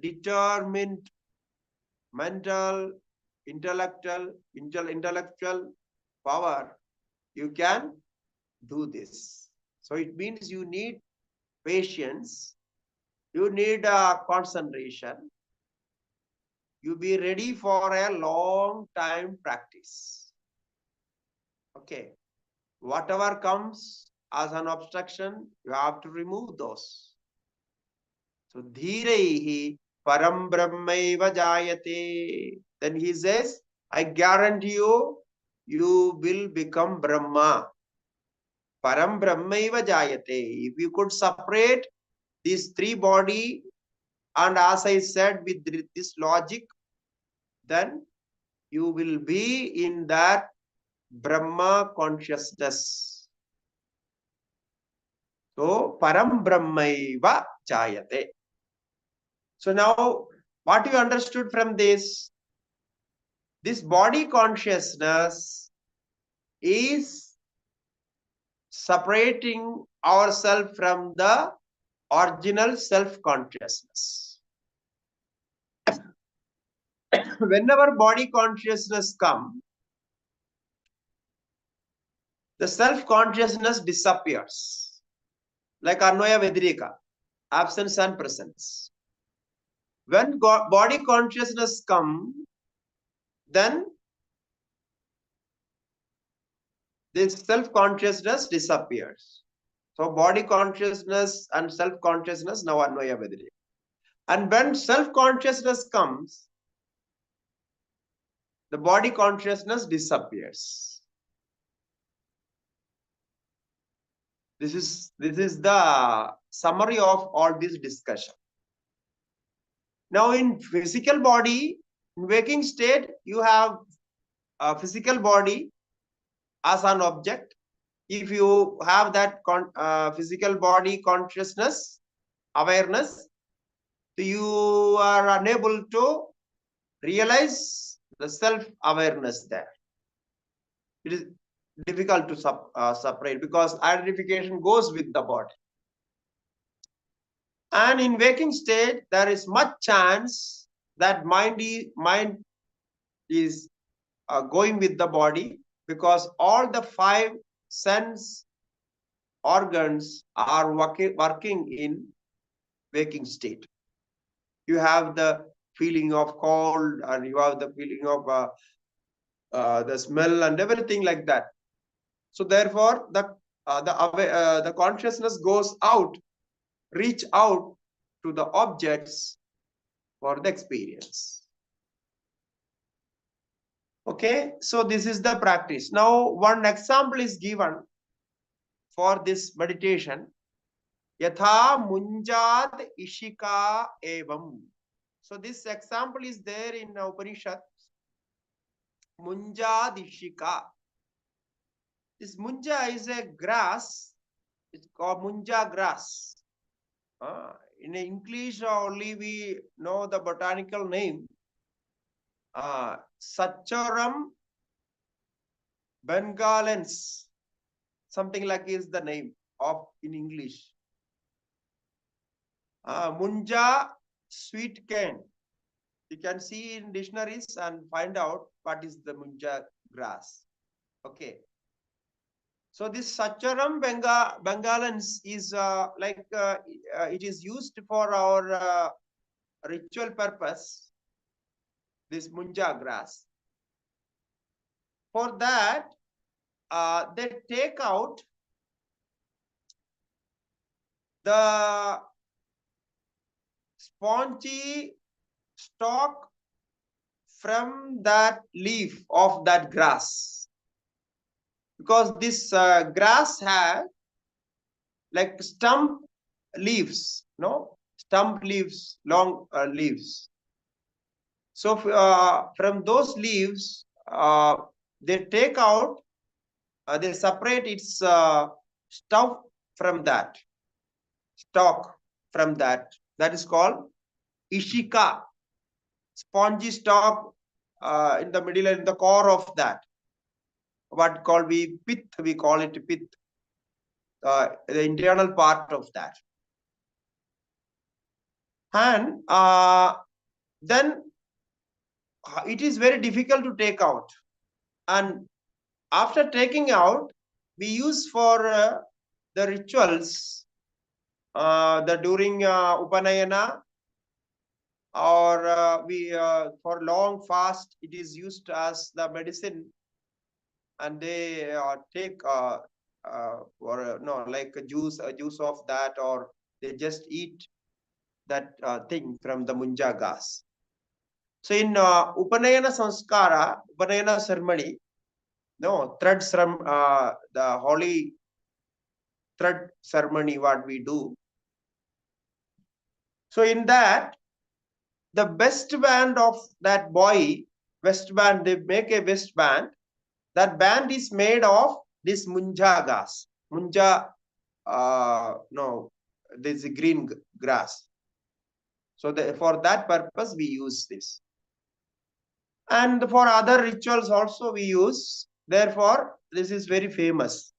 B: determined mental, intellectual power. You can do this. So it means you need patience. You need concentration. You be ready for a long time practice. Okay. Whatever comes as an obstruction, you have to remove those. So, dhirehi param brahmaiva jayate. Then he says, I guarantee you, you will become Brahma. Param brahmaiva jayate. If you could separate these three body, and as I said with this logic, then you will be in that Brahma consciousness. So, param brahmaiva jayate. So now, what you understood from this? This body consciousness is separating ourselves from the original self-consciousness. whenever body consciousness comes, the self-consciousness disappears. Like anvaya-vyatireka, absence and presence. When body consciousness comes, then this self-consciousness disappears. So body consciousness and self-consciousness now anvaya-vyatireka. And when self-consciousness comes, the body consciousness disappears. This is the summary of all this discussion. Now in physical body, in waking state, you have a physical body as an object. If you have that physical body consciousness, awareness, you are unable to realize the self-awareness there. It is difficult to separate because identification goes with the body. And in waking state, there is much chance that mind is going with the body because all the 5 sense organs are working in waking state. You have the feeling of cold, and you have the feeling of the smell and everything like that. So therefore, the consciousness goes out, reach out to the objects for the experience. Okay, so this is the practice. Now, one example is given for this meditation. Yatha munjad ishika evam. So this example is there in Upanishad. Munjad ishika. This munja is a grass. It's called munja grass. In English only we know the botanical name. Sacharam bengalens. Something like is the name of in English. Munja sweet cane. You can see in dictionaries and find out what is the munja grass. Okay. So this Sacharam bengalens is it is used for our ritual purpose. This munja grass. For that, they take out the spongy stalk from that leaf of that grass, because this grass has like stump leaves, stump leaves, long leaves. So from those leaves, they take out, they separate its stuff from that, stalk from that. That is called ishika, spongy stalk in the middle and in the core of that. What called we call it pith, the internal part of that. And then it is very difficult to take out. And after taking out, we use for the rituals, during Upanayana, or we for long fast, it is used as the medicine, and they take like a juice of that, or they just eat that thing from the munja grass. So in Upanayana Sanskara, Upanayana ceremony, threads from the holy thread ceremony, what we do. So in that, the waistband of that boy, waistband, they make a waistband. That band is made of this munja grass. Munja, this is green grass. So for that purpose, we use this. And for other rituals also we use. Therefore, this is very famous.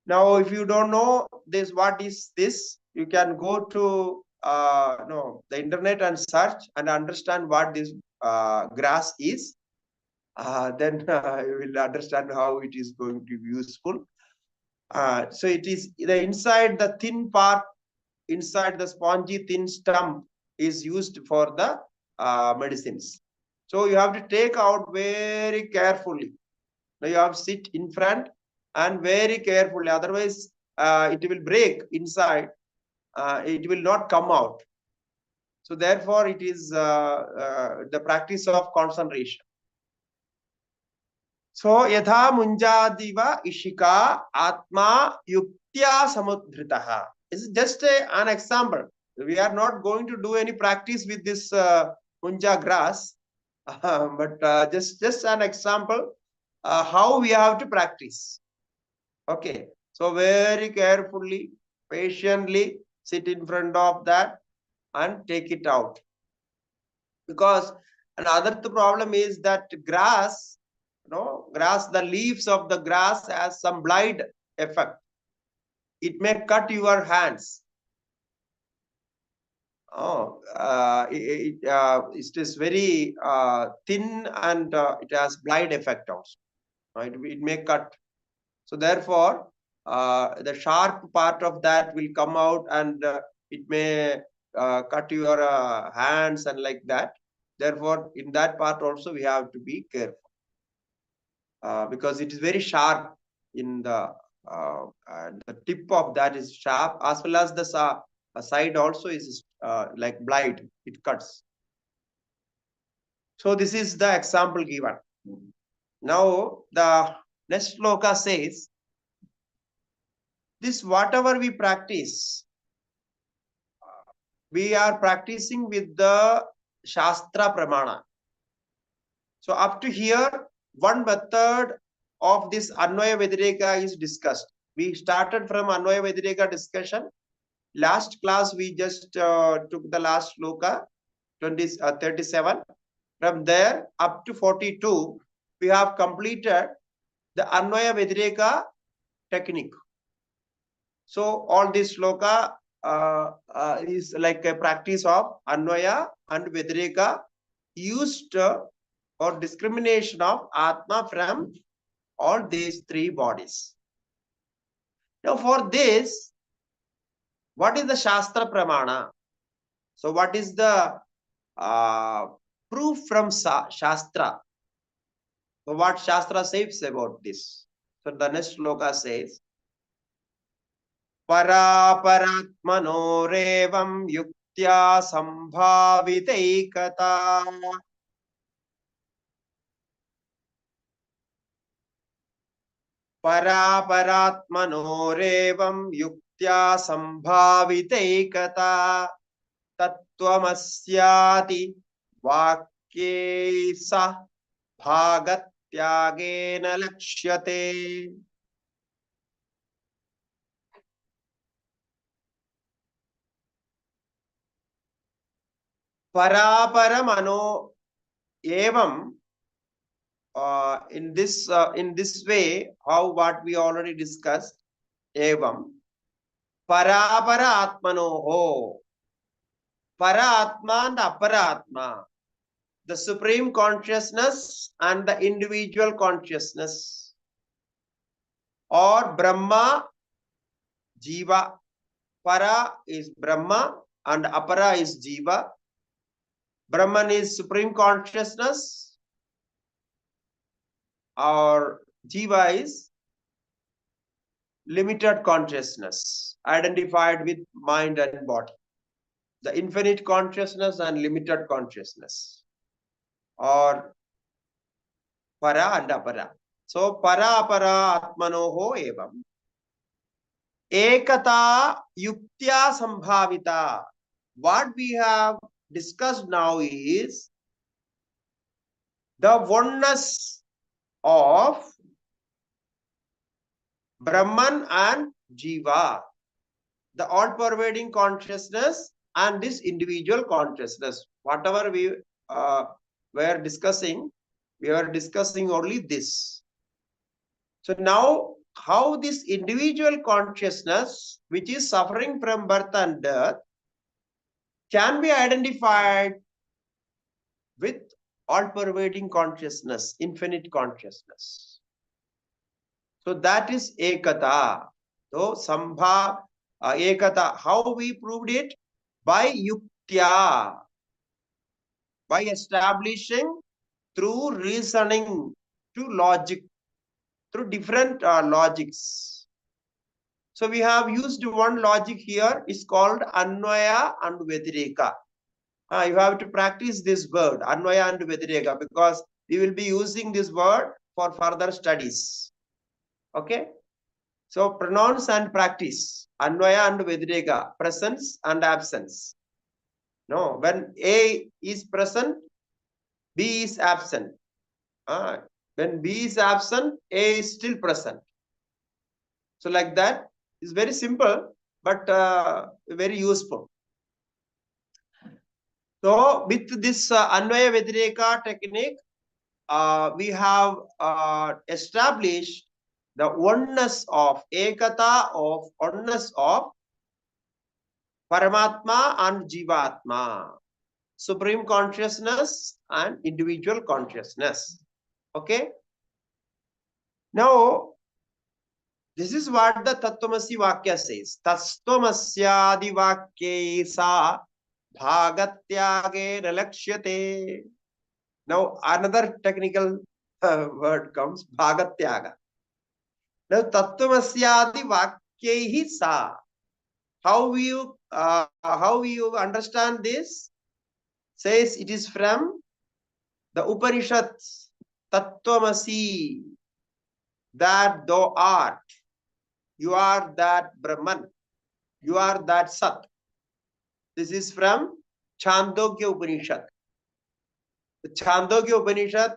B: Now, if you don't know this, what is this, you can go to the internet and search and understand what this grass is, then you will understand how it is going to be useful. So it is the inside the thin part, inside the spongy thin stump is used for the medicines. So you have to take out very carefully. Now you have to sit in front and very carefully, otherwise it will break inside. It will not come out. So therefore it is the practice of concentration. So yatha munjadiva ishika atma yuktya samudhritaha. It's just an example. We are not going to do any practice with this munja grass, but just an example how we have to practice. Okay, so very carefully, patiently sit in front of that and take it out. Because another problem is that grass, the leaves of the grass has some blight effect. It may cut your hands. It is very thin and it has blight effect also. It may cut. So therefore, the sharp part of that will come out and it may cut your hands and like that. Therefore, in that part also we have to be careful because it is very sharp. In the tip of that is sharp, as well as the side also is like blight. It cuts. So this is the example given. Now the next sloka says, this whatever we practice, we are practicing with the Shastra Pramana. So up to here, one method of this anvaya-vyatireka is discussed. We started from anvaya-vyatireka discussion. Last class, we just took the last sloka, 37. From there up to 42, we have completed the anvaya-vyatireka technique. So all this sloka is like a practice of anvaya and vyatireka used for discrimination of Atma from all these three bodies. Now for this, what is the Shastra Pramana? So what is the proof from Shastra? So what Shastra says about this? So the next sloka says, Paraparatmanorevam yuktya sambhaviteikata. Paraparatmanorevam yuktya sambhaviteikata. Tattvamasyati vakyesa bhagatyagena lakshyate. Paraparamano evam. In this way, what we already discussed, evam parapara atmanoho, para atma and apara atma, the supreme consciousness and the individual consciousness, or Brahma, Jiva. Para is Brahma and apara is Jiva. Brahman is supreme consciousness, or Jiva is limited consciousness identified with mind and body. The infinite consciousness and limited consciousness, or para and apara. So para apara atmanoho evam ekata yuktya sambhavita. What we have discussed now is the oneness of Brahman and Jiva, the all-pervading consciousness and this individual consciousness. Whatever we were discussing, we are discussing only this. So now, how this individual consciousness, which is suffering from birth and death, can be identified with all-pervading consciousness, infinite consciousness. So that is ekata. So sambha ekata. How we proved it? By yuktya, by establishing through reasoning, through logic, through different logics. So we have used one logic here. It's called anvaya and vyatireka. You have to practice this word, anvaya and vyatireka, because we will be using this word for further studies. Okay? So pronounce and practice. Anvaya and vyatireka, presence and absence. No, when A is present, B is absent. When B is absent, A is still present. So like that, it's very simple, but very useful. So with this anvaya-vyatireka technique, we have established the oneness of ekata, of oneness of Paramatma and Jivatma, supreme consciousness and individual consciousness. Okay. Now, this is what the Tattvamasi Vakya says. Tastvamasyadi Vakye sa Bhagatyage lakshate. Now, another technical word comes, Bhagatyaga. Now, Tattvamasyadi Vakye sa. How you understand this? Says it is from the Upanishads, Tattvamasi, that thou art. You are that Brahman. You are that Sat. This is from Chandogya Upanishad. The Chandogya Upanishad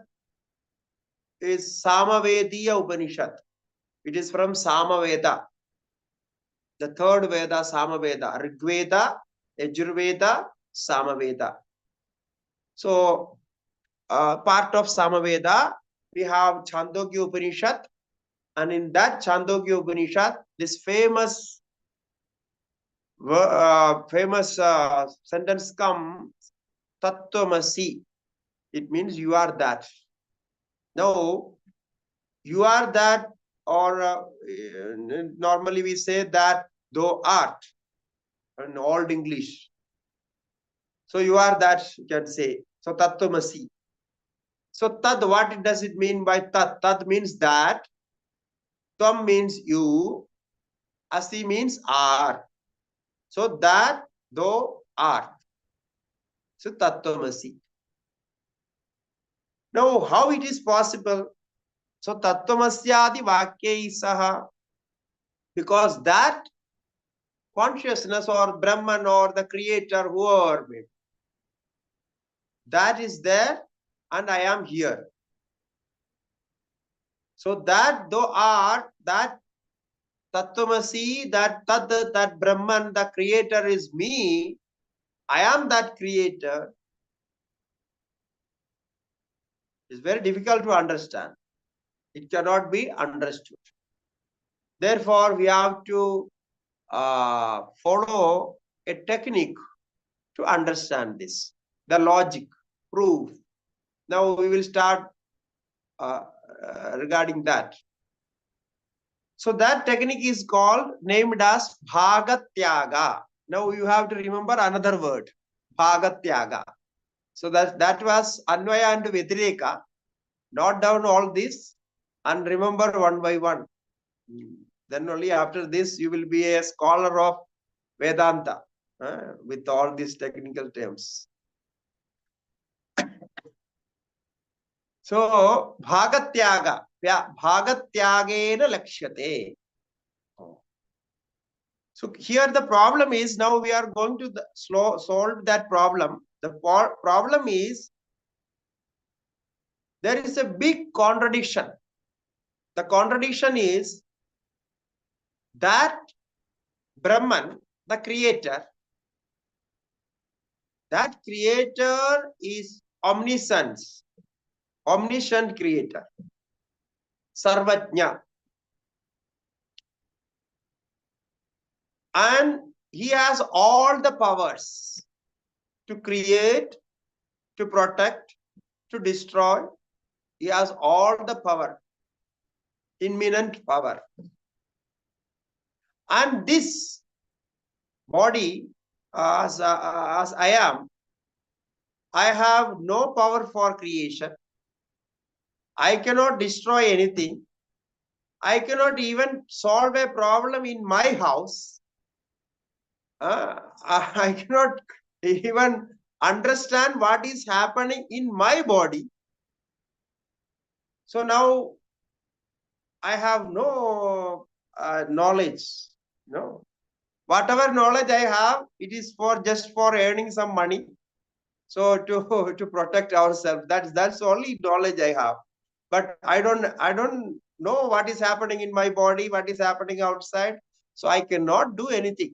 B: is Samavediya Upanishad. It is from Samaveda. The third Veda, Samaveda. Rigveda, Yajurveda, Samaveda. So, part of Samaveda, we have Chandogya Upanishad. And in that Chandogya Upanishad, this famous sentence comes, Tattvamasi. It means you are that. Now, you are that, or normally we say that thou art in Old English. So you are that, you can say. So Tattvamasi. So Tad, what does it mean by Tat? Tad means that. Tvam means you. Asi means are. So that thou art. So Tattvamasi. Now, how it is possible? So Tattvamasyadi Vakya saha. Because that consciousness or Brahman or the creator, whoever made, that is there and I am here. So that thou art, that Tattvamasi, that Brahman, the creator is me. I am that creator. It's very difficult to understand. It cannot be understood. Therefore, we have to follow a technique to understand this. The logic, proof. Now we will start regarding that. So that technique is called, named as Bhagatyaga. Now you have to remember another word, Bhagatyaga. So that was Anvaya and Vyatireka. Note down all this and remember one by one. Then only after this you will be a scholar of Vedanta with all these technical terms. So Bhagatyaga, Bhagatyagena lakshate. So here the problem is, now we are going to solve that problem. The problem is, there is a big contradiction. The contradiction is that Brahman, the creator, that creator is omniscience, omniscient creator, Sarvajna. And he has all the powers to create, to protect, to destroy. He has all the power, imminent power. And this body, as I am, I have no power for creation. I cannot destroy anything. I cannot even solve a problem in my house. I cannot even understand what is happening in my body. So now I have no knowledge. No, whatever knowledge I have, it is for just for earning some money. So to protect ourselves, that's only knowledge I have. But I don't know what is happening in my body, what is happening outside. So I cannot do anything.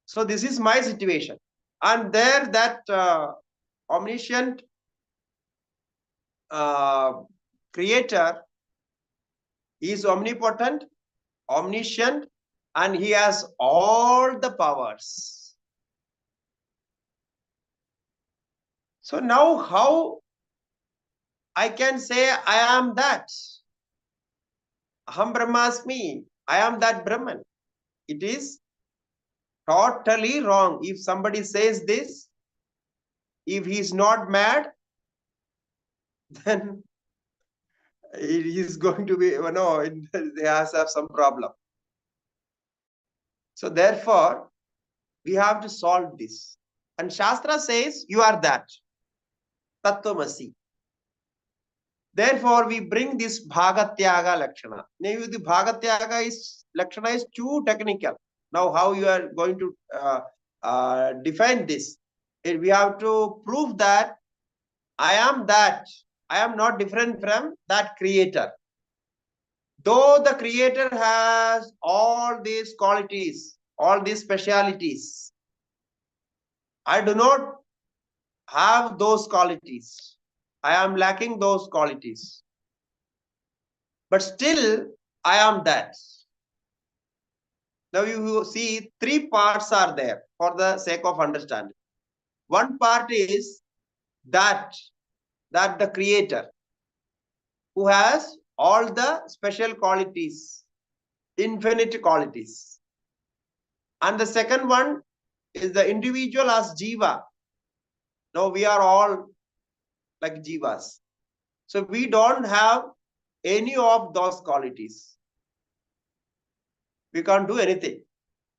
B: So this is my situation. And there that omniscient creator is omnipotent, omniscient, and he has all the powers. So now how I can say I am that? Aham Brahmasmi. I am that Brahman. It is totally wrong. If somebody says this, if he is not mad, then he is going to be, they have some problem. So therefore, we have to solve this. And Shastra says, you are that. Tattvamasi. Therefore, we bring this Bhagatyaga lakshana. Now, the Bhagatyaga lakshana is too technical. Now, how you are going to define this? We have to prove that I am that. I am not different from that creator. Though the creator has all these qualities, all these specialities, I do not have those qualities. I am lacking those qualities. But still, I am that. Now you see, three parts are there for the sake of understanding. One part is that the creator who has all the special qualities, infinite qualities. And the second one is the individual as Jiva. Now we are all like Jivas. So we don't have any of those qualities. We can't do anything.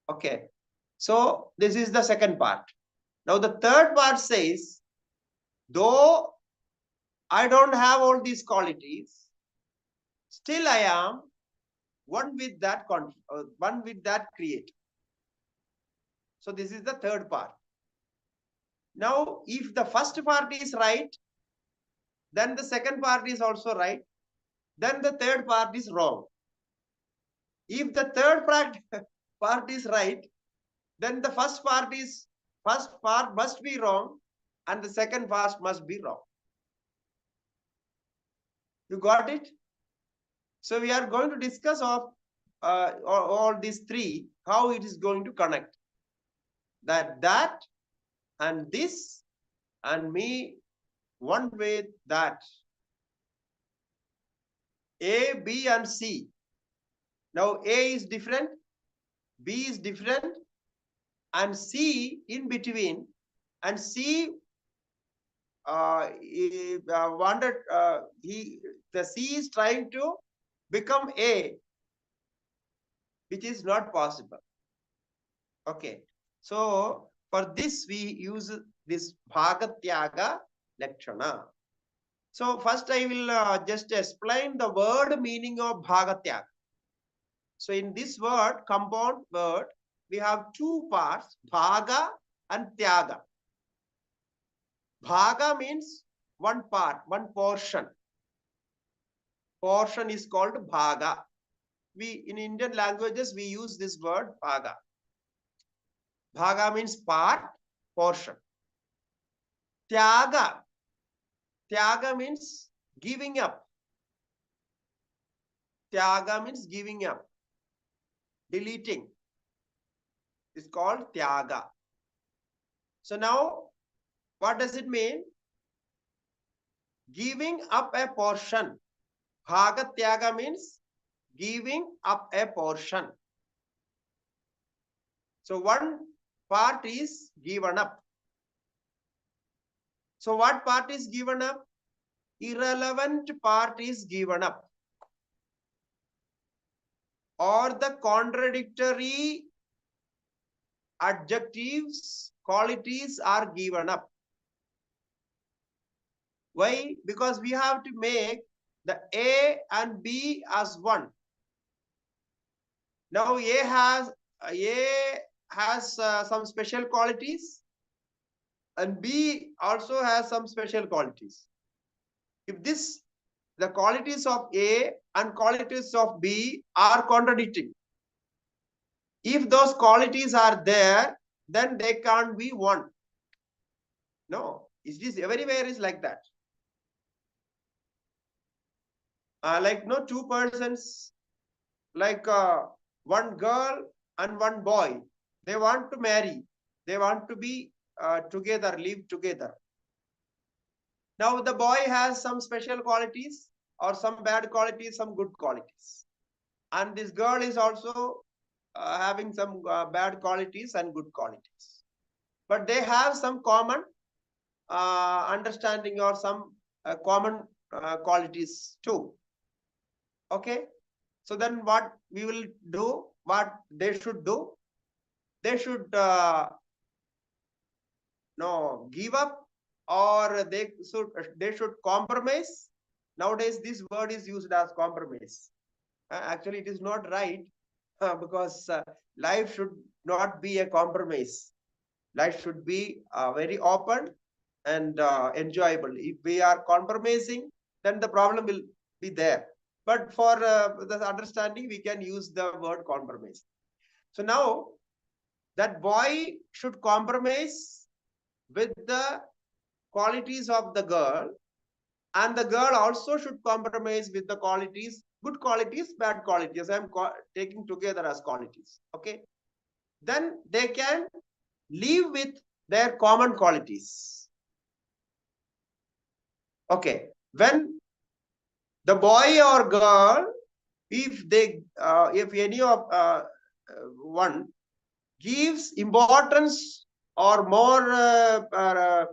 B: Okay. So this is the second part. Now the third part says, though I don't have all these qualities, still I am one with that creator. So this is the third part. Now, if the first part is right, then the second part is also right. Then the third part is wrong. If the third part is right, then the first part must be wrong, and the second part must be wrong. You got it? So we are going to discuss of all these three, how it is going to connect. That and this and me, one with that. A, B, and C. Now A is different, B is different, and C in between. And C the C is trying to become A, which is not possible. Okay. So for this we use this Bhagatyaga lakshana. So first I will just explain the word meaning of Bhagatyaga. So in this word, compound word, we have two parts, Bhaga and Tyaga. Bhaga means one part, one portion. Portion is called Bhaga. In Indian languages, we use this word Bhaga. Bhaga means part, portion. Tyaga. Tyaga means giving up. Tyaga means giving up. Deleting. It's called Tyaga. So now, what does it mean? giving up a portion. Bhagatyaga means giving up a portion. So one part is given up. So what part is given up? Irrelevant part is given up. Or the contradictory adjectives, qualities are given up. Why? Because we have to make the A and B as one. Now A has some special qualities, and B also has some special qualities. If the qualities of A and qualities of B are contradicting, if those qualities are there, then they can't be one. No, it is everywhere is like that. Like no two persons, like one girl and one boy, they want to marry, they want to be together, live together. Now the boy has some special qualities or some bad qualities, some good qualities, and this girl is also having some bad qualities and good qualities, but they have some common understanding or some common qualities too. Okay, so then what we will do, what they should do, they should no give up, or they should compromise. Nowadays this word is used as compromise. Actually it is not right, because life should not be a compromise. Life should be very open and enjoyable. If we are compromising, then the problem will be there. But for the understanding, we can use the word compromise. So now that boy should compromise with the qualities of the girl, and the girl also should compromise with the qualities, good qualities, bad qualities. I am taking together as qualities. Okay, then they can live with their common qualities. Okay, when the boy or girl, if any of one gives importance or more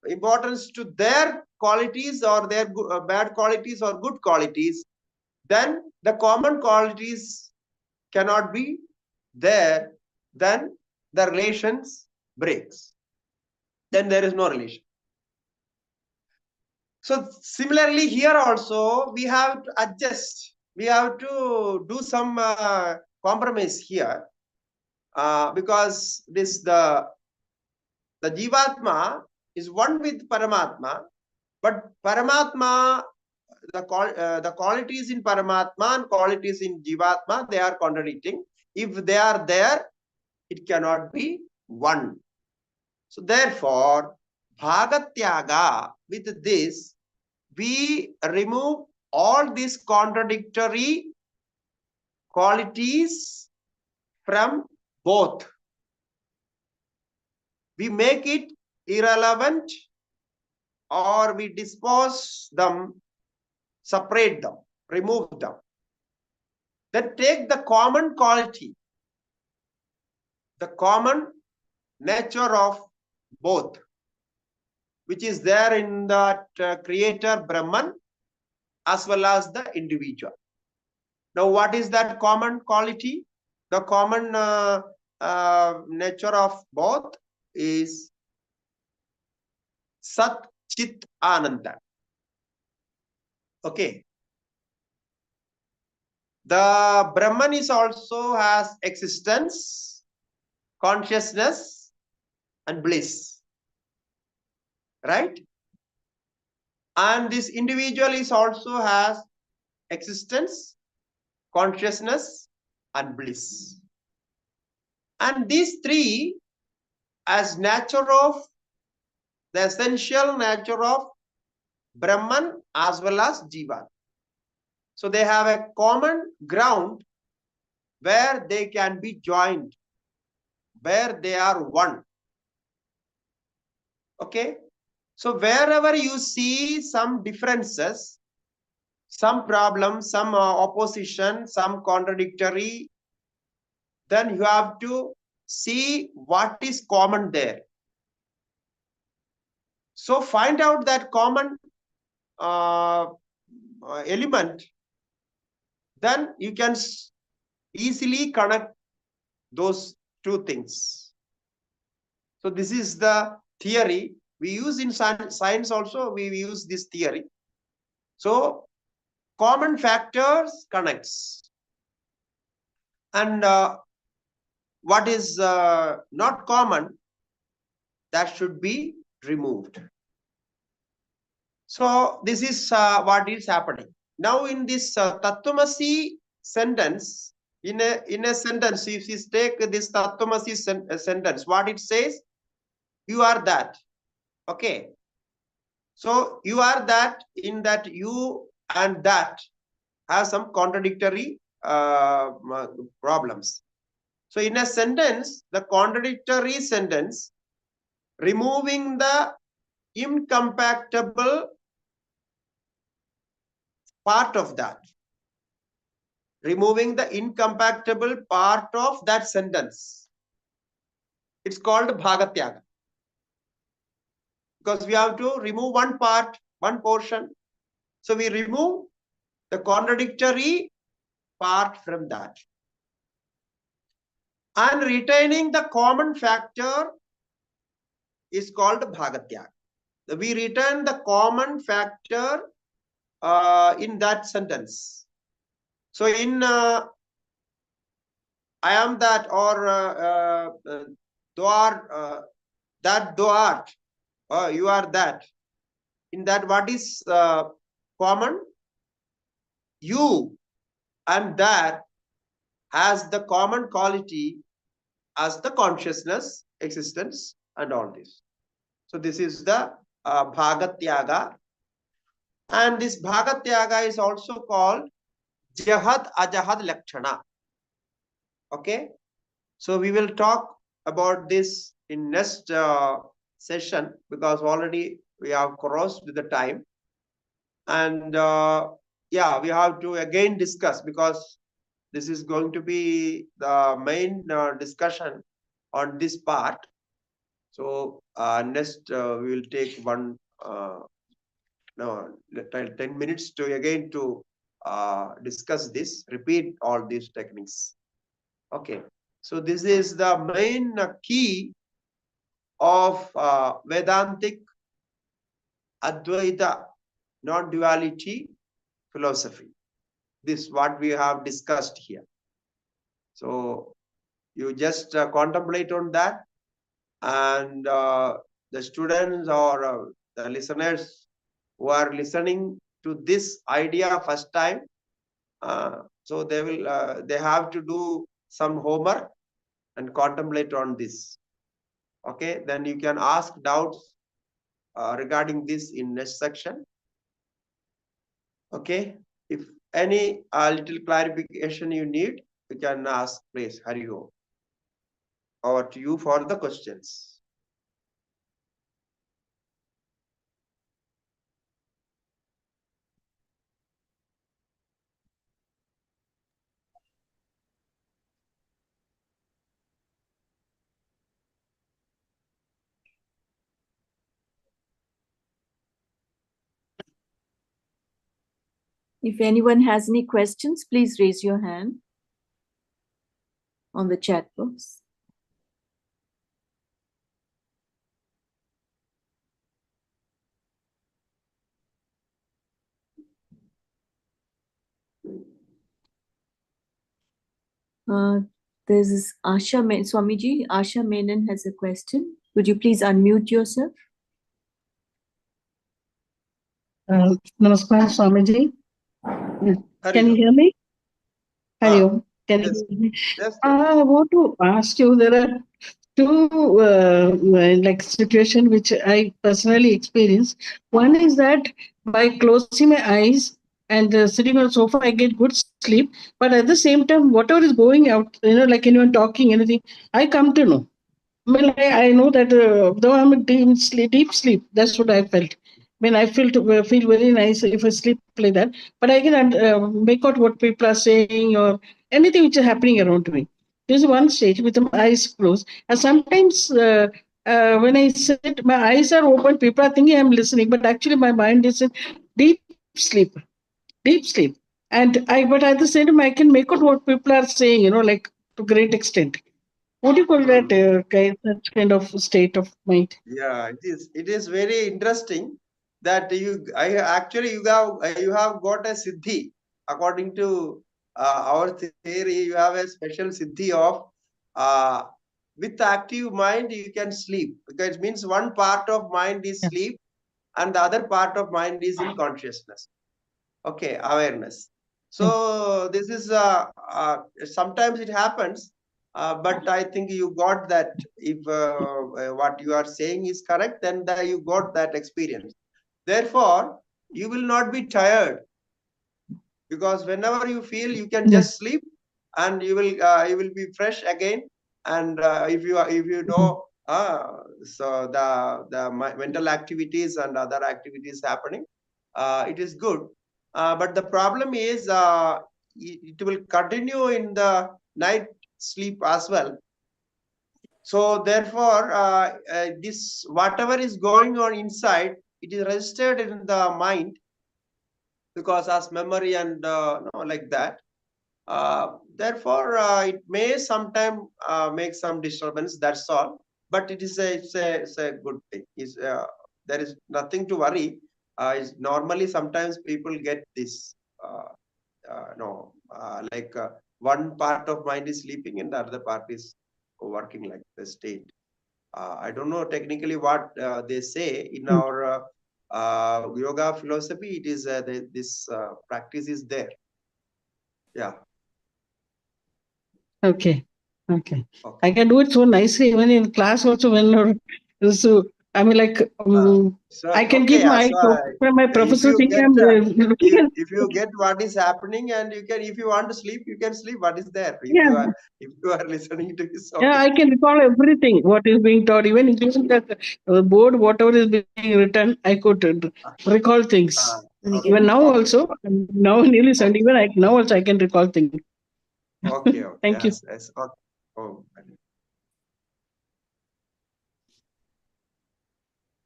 B: importance to their qualities or their bad qualities or good qualities, then the common qualities cannot be there. Then the relations breaks. Then there is no relation. So similarly here also we have to adjust. We have to do some compromise here, because the Jivatma is one with Paramatma, but Paramatma, the qualities in Paramatma and qualities in Jivatma, they are contradicting. If they are there, it cannot be one. So therefore, Bhagatyaga, with this, we remove all these contradictory qualities from both. We make it irrelevant, or we dispose them, separate them, remove them. Then take the common quality, the common nature of both, which is there in that creator Brahman as well as the individual. Now, what is that common quality? The common nature of both is Sat Chit Ananda. Okay. The Brahman is also has existence, consciousness, and bliss. Right? And this individual is also has existence, consciousness, and bliss. And these three, as nature of the essential nature of Brahman as well as Jiva. So they have a common ground where they can be joined, where they are one. Okay. So wherever you see some differences, some problem, some opposition, some contradictory, then you have to see what is common there. So find out that common element, then you can easily connect those two things. So this is the theory we use in science also. We use this theory. So common factors connects, and what is not common, that should be removed. So this is what is happening now in this Tattvamasi sentence. In a sentence, if you take this Tattvamasi sentence, what it says, you are that. Okay. So you are that, in that you and that have some contradictory problems. So in a sentence, the contradictory sentence, removing the incompatible part of that, removing the incompatible part of that sentence, it's called Bhagatyaga. Because we have to remove one part, one portion. So we remove the contradictory part from that. And retaining the common factor is called Bhagatyaga. We retain the common factor in that sentence. So in I am that, or thou art, that thou art, you are that. In that, what is common? You and that has the common quality as the consciousness, existence, and all this. So this is the Bhagatyaga. And this Bhagatyaga is also called Jahad Ajahad Lakshana. Okay. So we will talk about this in next session, because already we have crossed the time. And yeah, we have to again discuss, because this is going to be the main discussion on this part. So next we will take 10 minutes to again to discuss this, repeat all these techniques. Okay, so this is the main key of Vedantic Advaita non-duality philosophy. This is what we have discussed here. So you just contemplate on that, and the students or the listeners who are listening to this idea first time, so they will they have to do some homework and contemplate on this. Okay, then you can ask doubts regarding this in next section. Okay, if any little clarification you need, you can ask, please. Hari Om. Over to you for the questions.
A: If anyone has any questions, please raise your hand on the chat box. There's this Asha Swamiji. Asha Menon has a question. Would you please unmute yourself?
C: Namaskar, Swamiji. Can you hear me? Hari Om. Can you hear me?
B: Yes,
C: I want to ask you, there are two like situation which I personally experience. One is that by closing my eyes and sitting on the sofa, I get good sleep. But at the same time, whatever is going out, like anyone talking, anything, I come to know. Well, I know that though I'm in deep sleep, that's what I felt. When I feel very nice if I sleep like that, but I can make out what people are saying or anything which is happening around me. There's one stage with my eyes closed, and sometimes when I sit, my eyes are open. People are thinking I'm listening, but actually my mind is in deep sleep, deep sleep. But at the same time, I can make out what people are saying. Like to great extent. What do you call that
B: Hmm.
C: such kind of state of mind?
B: Yeah, it is. It is very interesting that you have got a siddhi. According to our theory, you have a special siddhi of uh, with active mind you can sleep, because it means one part of mind is
C: Yeah.
B: sleep and the other part of mind is in consciousness. Okay, awareness.
C: Yeah.
B: So this is sometimes it happens, but I think you got that. If what you are saying is correct, then you got that experience. Therefore, you will not be tired, because whenever you feel, you can
C: Yeah.
B: just sleep and you will be fresh again. And if you
C: Mhm.
B: know, so the mental activities and other activities happening, it is good. But the problem is it will continue in the night sleep as well. So therefore, this whatever is going on inside, it is registered in the mind, because as memory and like that. Therefore, it may sometime make some disturbance. That's all. But it's a good thing. There is nothing to worry. Normally, sometimes people get this. No, like one part of mind is sleeping and the other part is working like the state. I don't know technically what they say in
C: Mm.
B: our yoga philosophy. It is this practice is there. Yeah.
C: Okay. Okay.
B: Okay.
C: I can do it so nicely even in class also so I mean like
B: Uh, so
C: I can keep
B: okay,
C: my eyes
B: so
C: open. My
B: if
C: professor
B: you
C: thinking
B: get
C: I'm looking at.
B: if you get what is happening, and you can, if you want to sleep, you can sleep. What is there?
C: Yeah.
B: If you are listening to this,
C: Yeah,
B: okay.
C: I can recall everything what is being taught, even including the board, whatever is being written, I could recall things. Even
B: Okay,
C: now
B: okay,
C: also, now nearly 70,
B: okay,
C: even now also I can recall things.
B: okay, okay.
C: Thank you.
B: Yes, yes. Okay. Oh,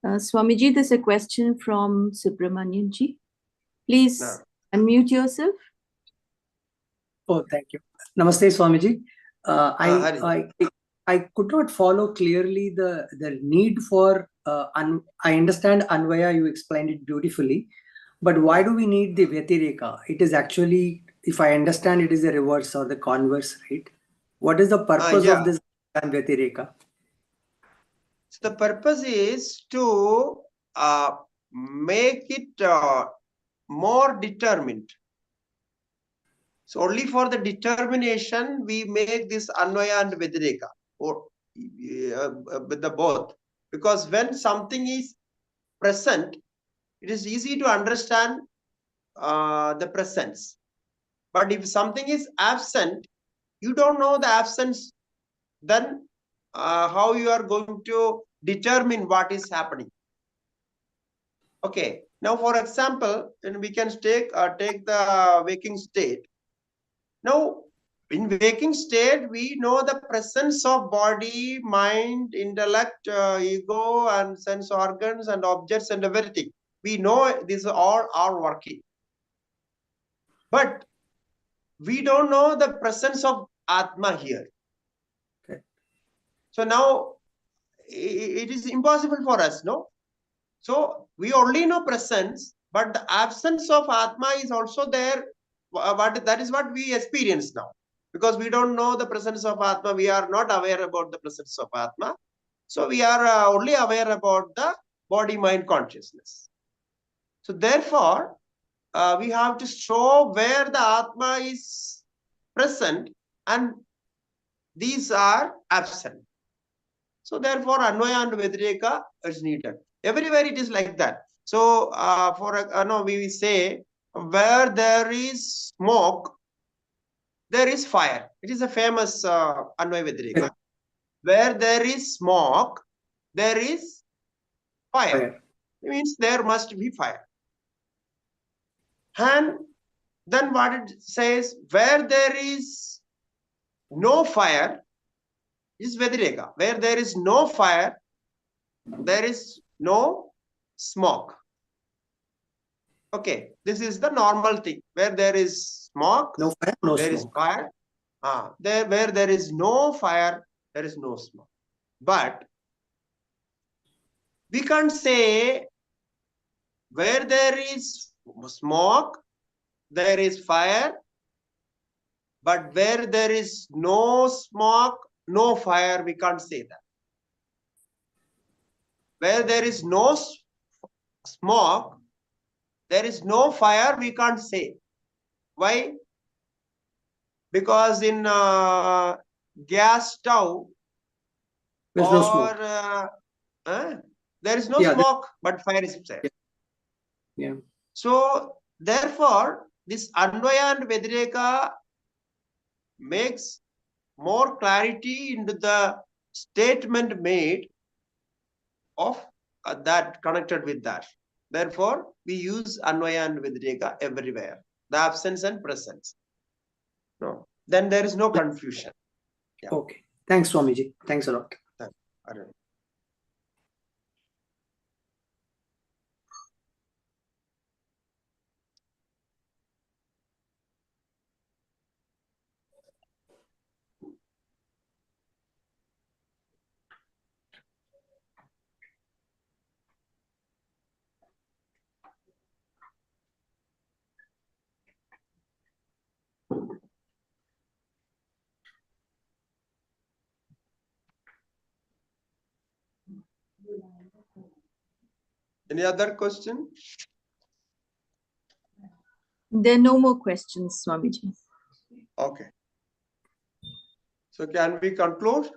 A: Swamiji, there's a question from Subramanian ji. Please
B: no.
A: unmute yourself.
D: Oh, thank you. Namaste, Swamiji.
B: Hari.
D: I could not follow clearly the need for. I understand anvaya. You explained it beautifully, but why do we need the vyatireka? It is actually, if I understand, it is the reverse or the converse, right? What is the purpose
B: Yeah.
D: of this vyatireka?
B: So the purpose is to make it more determined. So only for the determination we make this anvaya and vyatireka, or with the both. Because when something is present, it is easy to understand the presence. But if something is absent, you don't know the absence, then how you are going to determine what is happening. Okay. Now, for example, and we can take the waking state. Now, in waking state, we know the presence of body, mind, intellect, ego, and sense organs and objects and everything. We know these all are working. But we don't know the presence of Atma here.
D: Okay.
B: So now it is impossible for us, no? So we only know presence, but the absence of Atma is also there. That is what we experience now. Because we don't know the presence of Atma, we are not aware about the presence of Atma. So we are only aware about the body, mind, consciousness. So therefore, we have to show where the Atma is present and these are absent. So therefore, anvaya and vyatireka is needed. Everywhere it is like that. So no, we say where there is smoke, there is fire. It is a famous anvaya vyatireka. where there is smoke, there is fire.
D: Fire.
B: It means there must be fire. And then what it says, where there is no fire is Vyatireka. Where there is no fire, there is no smoke. Okay, this is the normal thing. Where there is smoke,
D: No fire, no
B: there
D: smoke.
B: is fire. Where there is no fire, there is no smoke. But we can't say where there is smoke, there is fire, but where there is no smoke, no fire, we can't say that. Where there is no smoke, there is no fire, we can't say. Why? Because in gas stove,
D: There's no smoke.
B: there is no
D: Yeah,
B: smoke, but fire is there.
D: Yeah.
B: So, therefore, this anvaya and vyatireka makes more clarity into the statement made of that connected with that. Therefore, we use anvaya and vyatireka everywhere. The absence and presence. No, then there is no confusion. Yeah.
D: Okay. Thanks, Swamiji. Thanks a lot.
B: Arun. Any other question?
A: There are no more questions, Swamiji.
B: Okay. So can we conclude?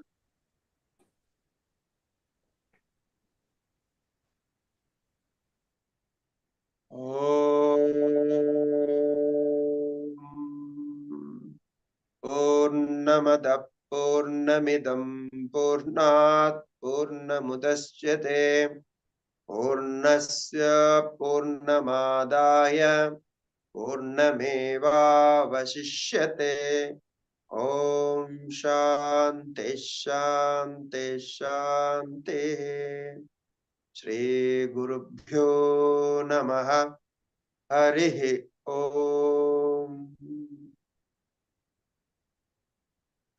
B: Purnamada Purnamidam Purnat Purnamudashyate Purnasya Purnamadaya Purnameva Vasishyate. Om Shanti Shanti Shanti. Shri Gurubhyo Namaha. Harihi Om.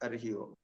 B: Harihi Om.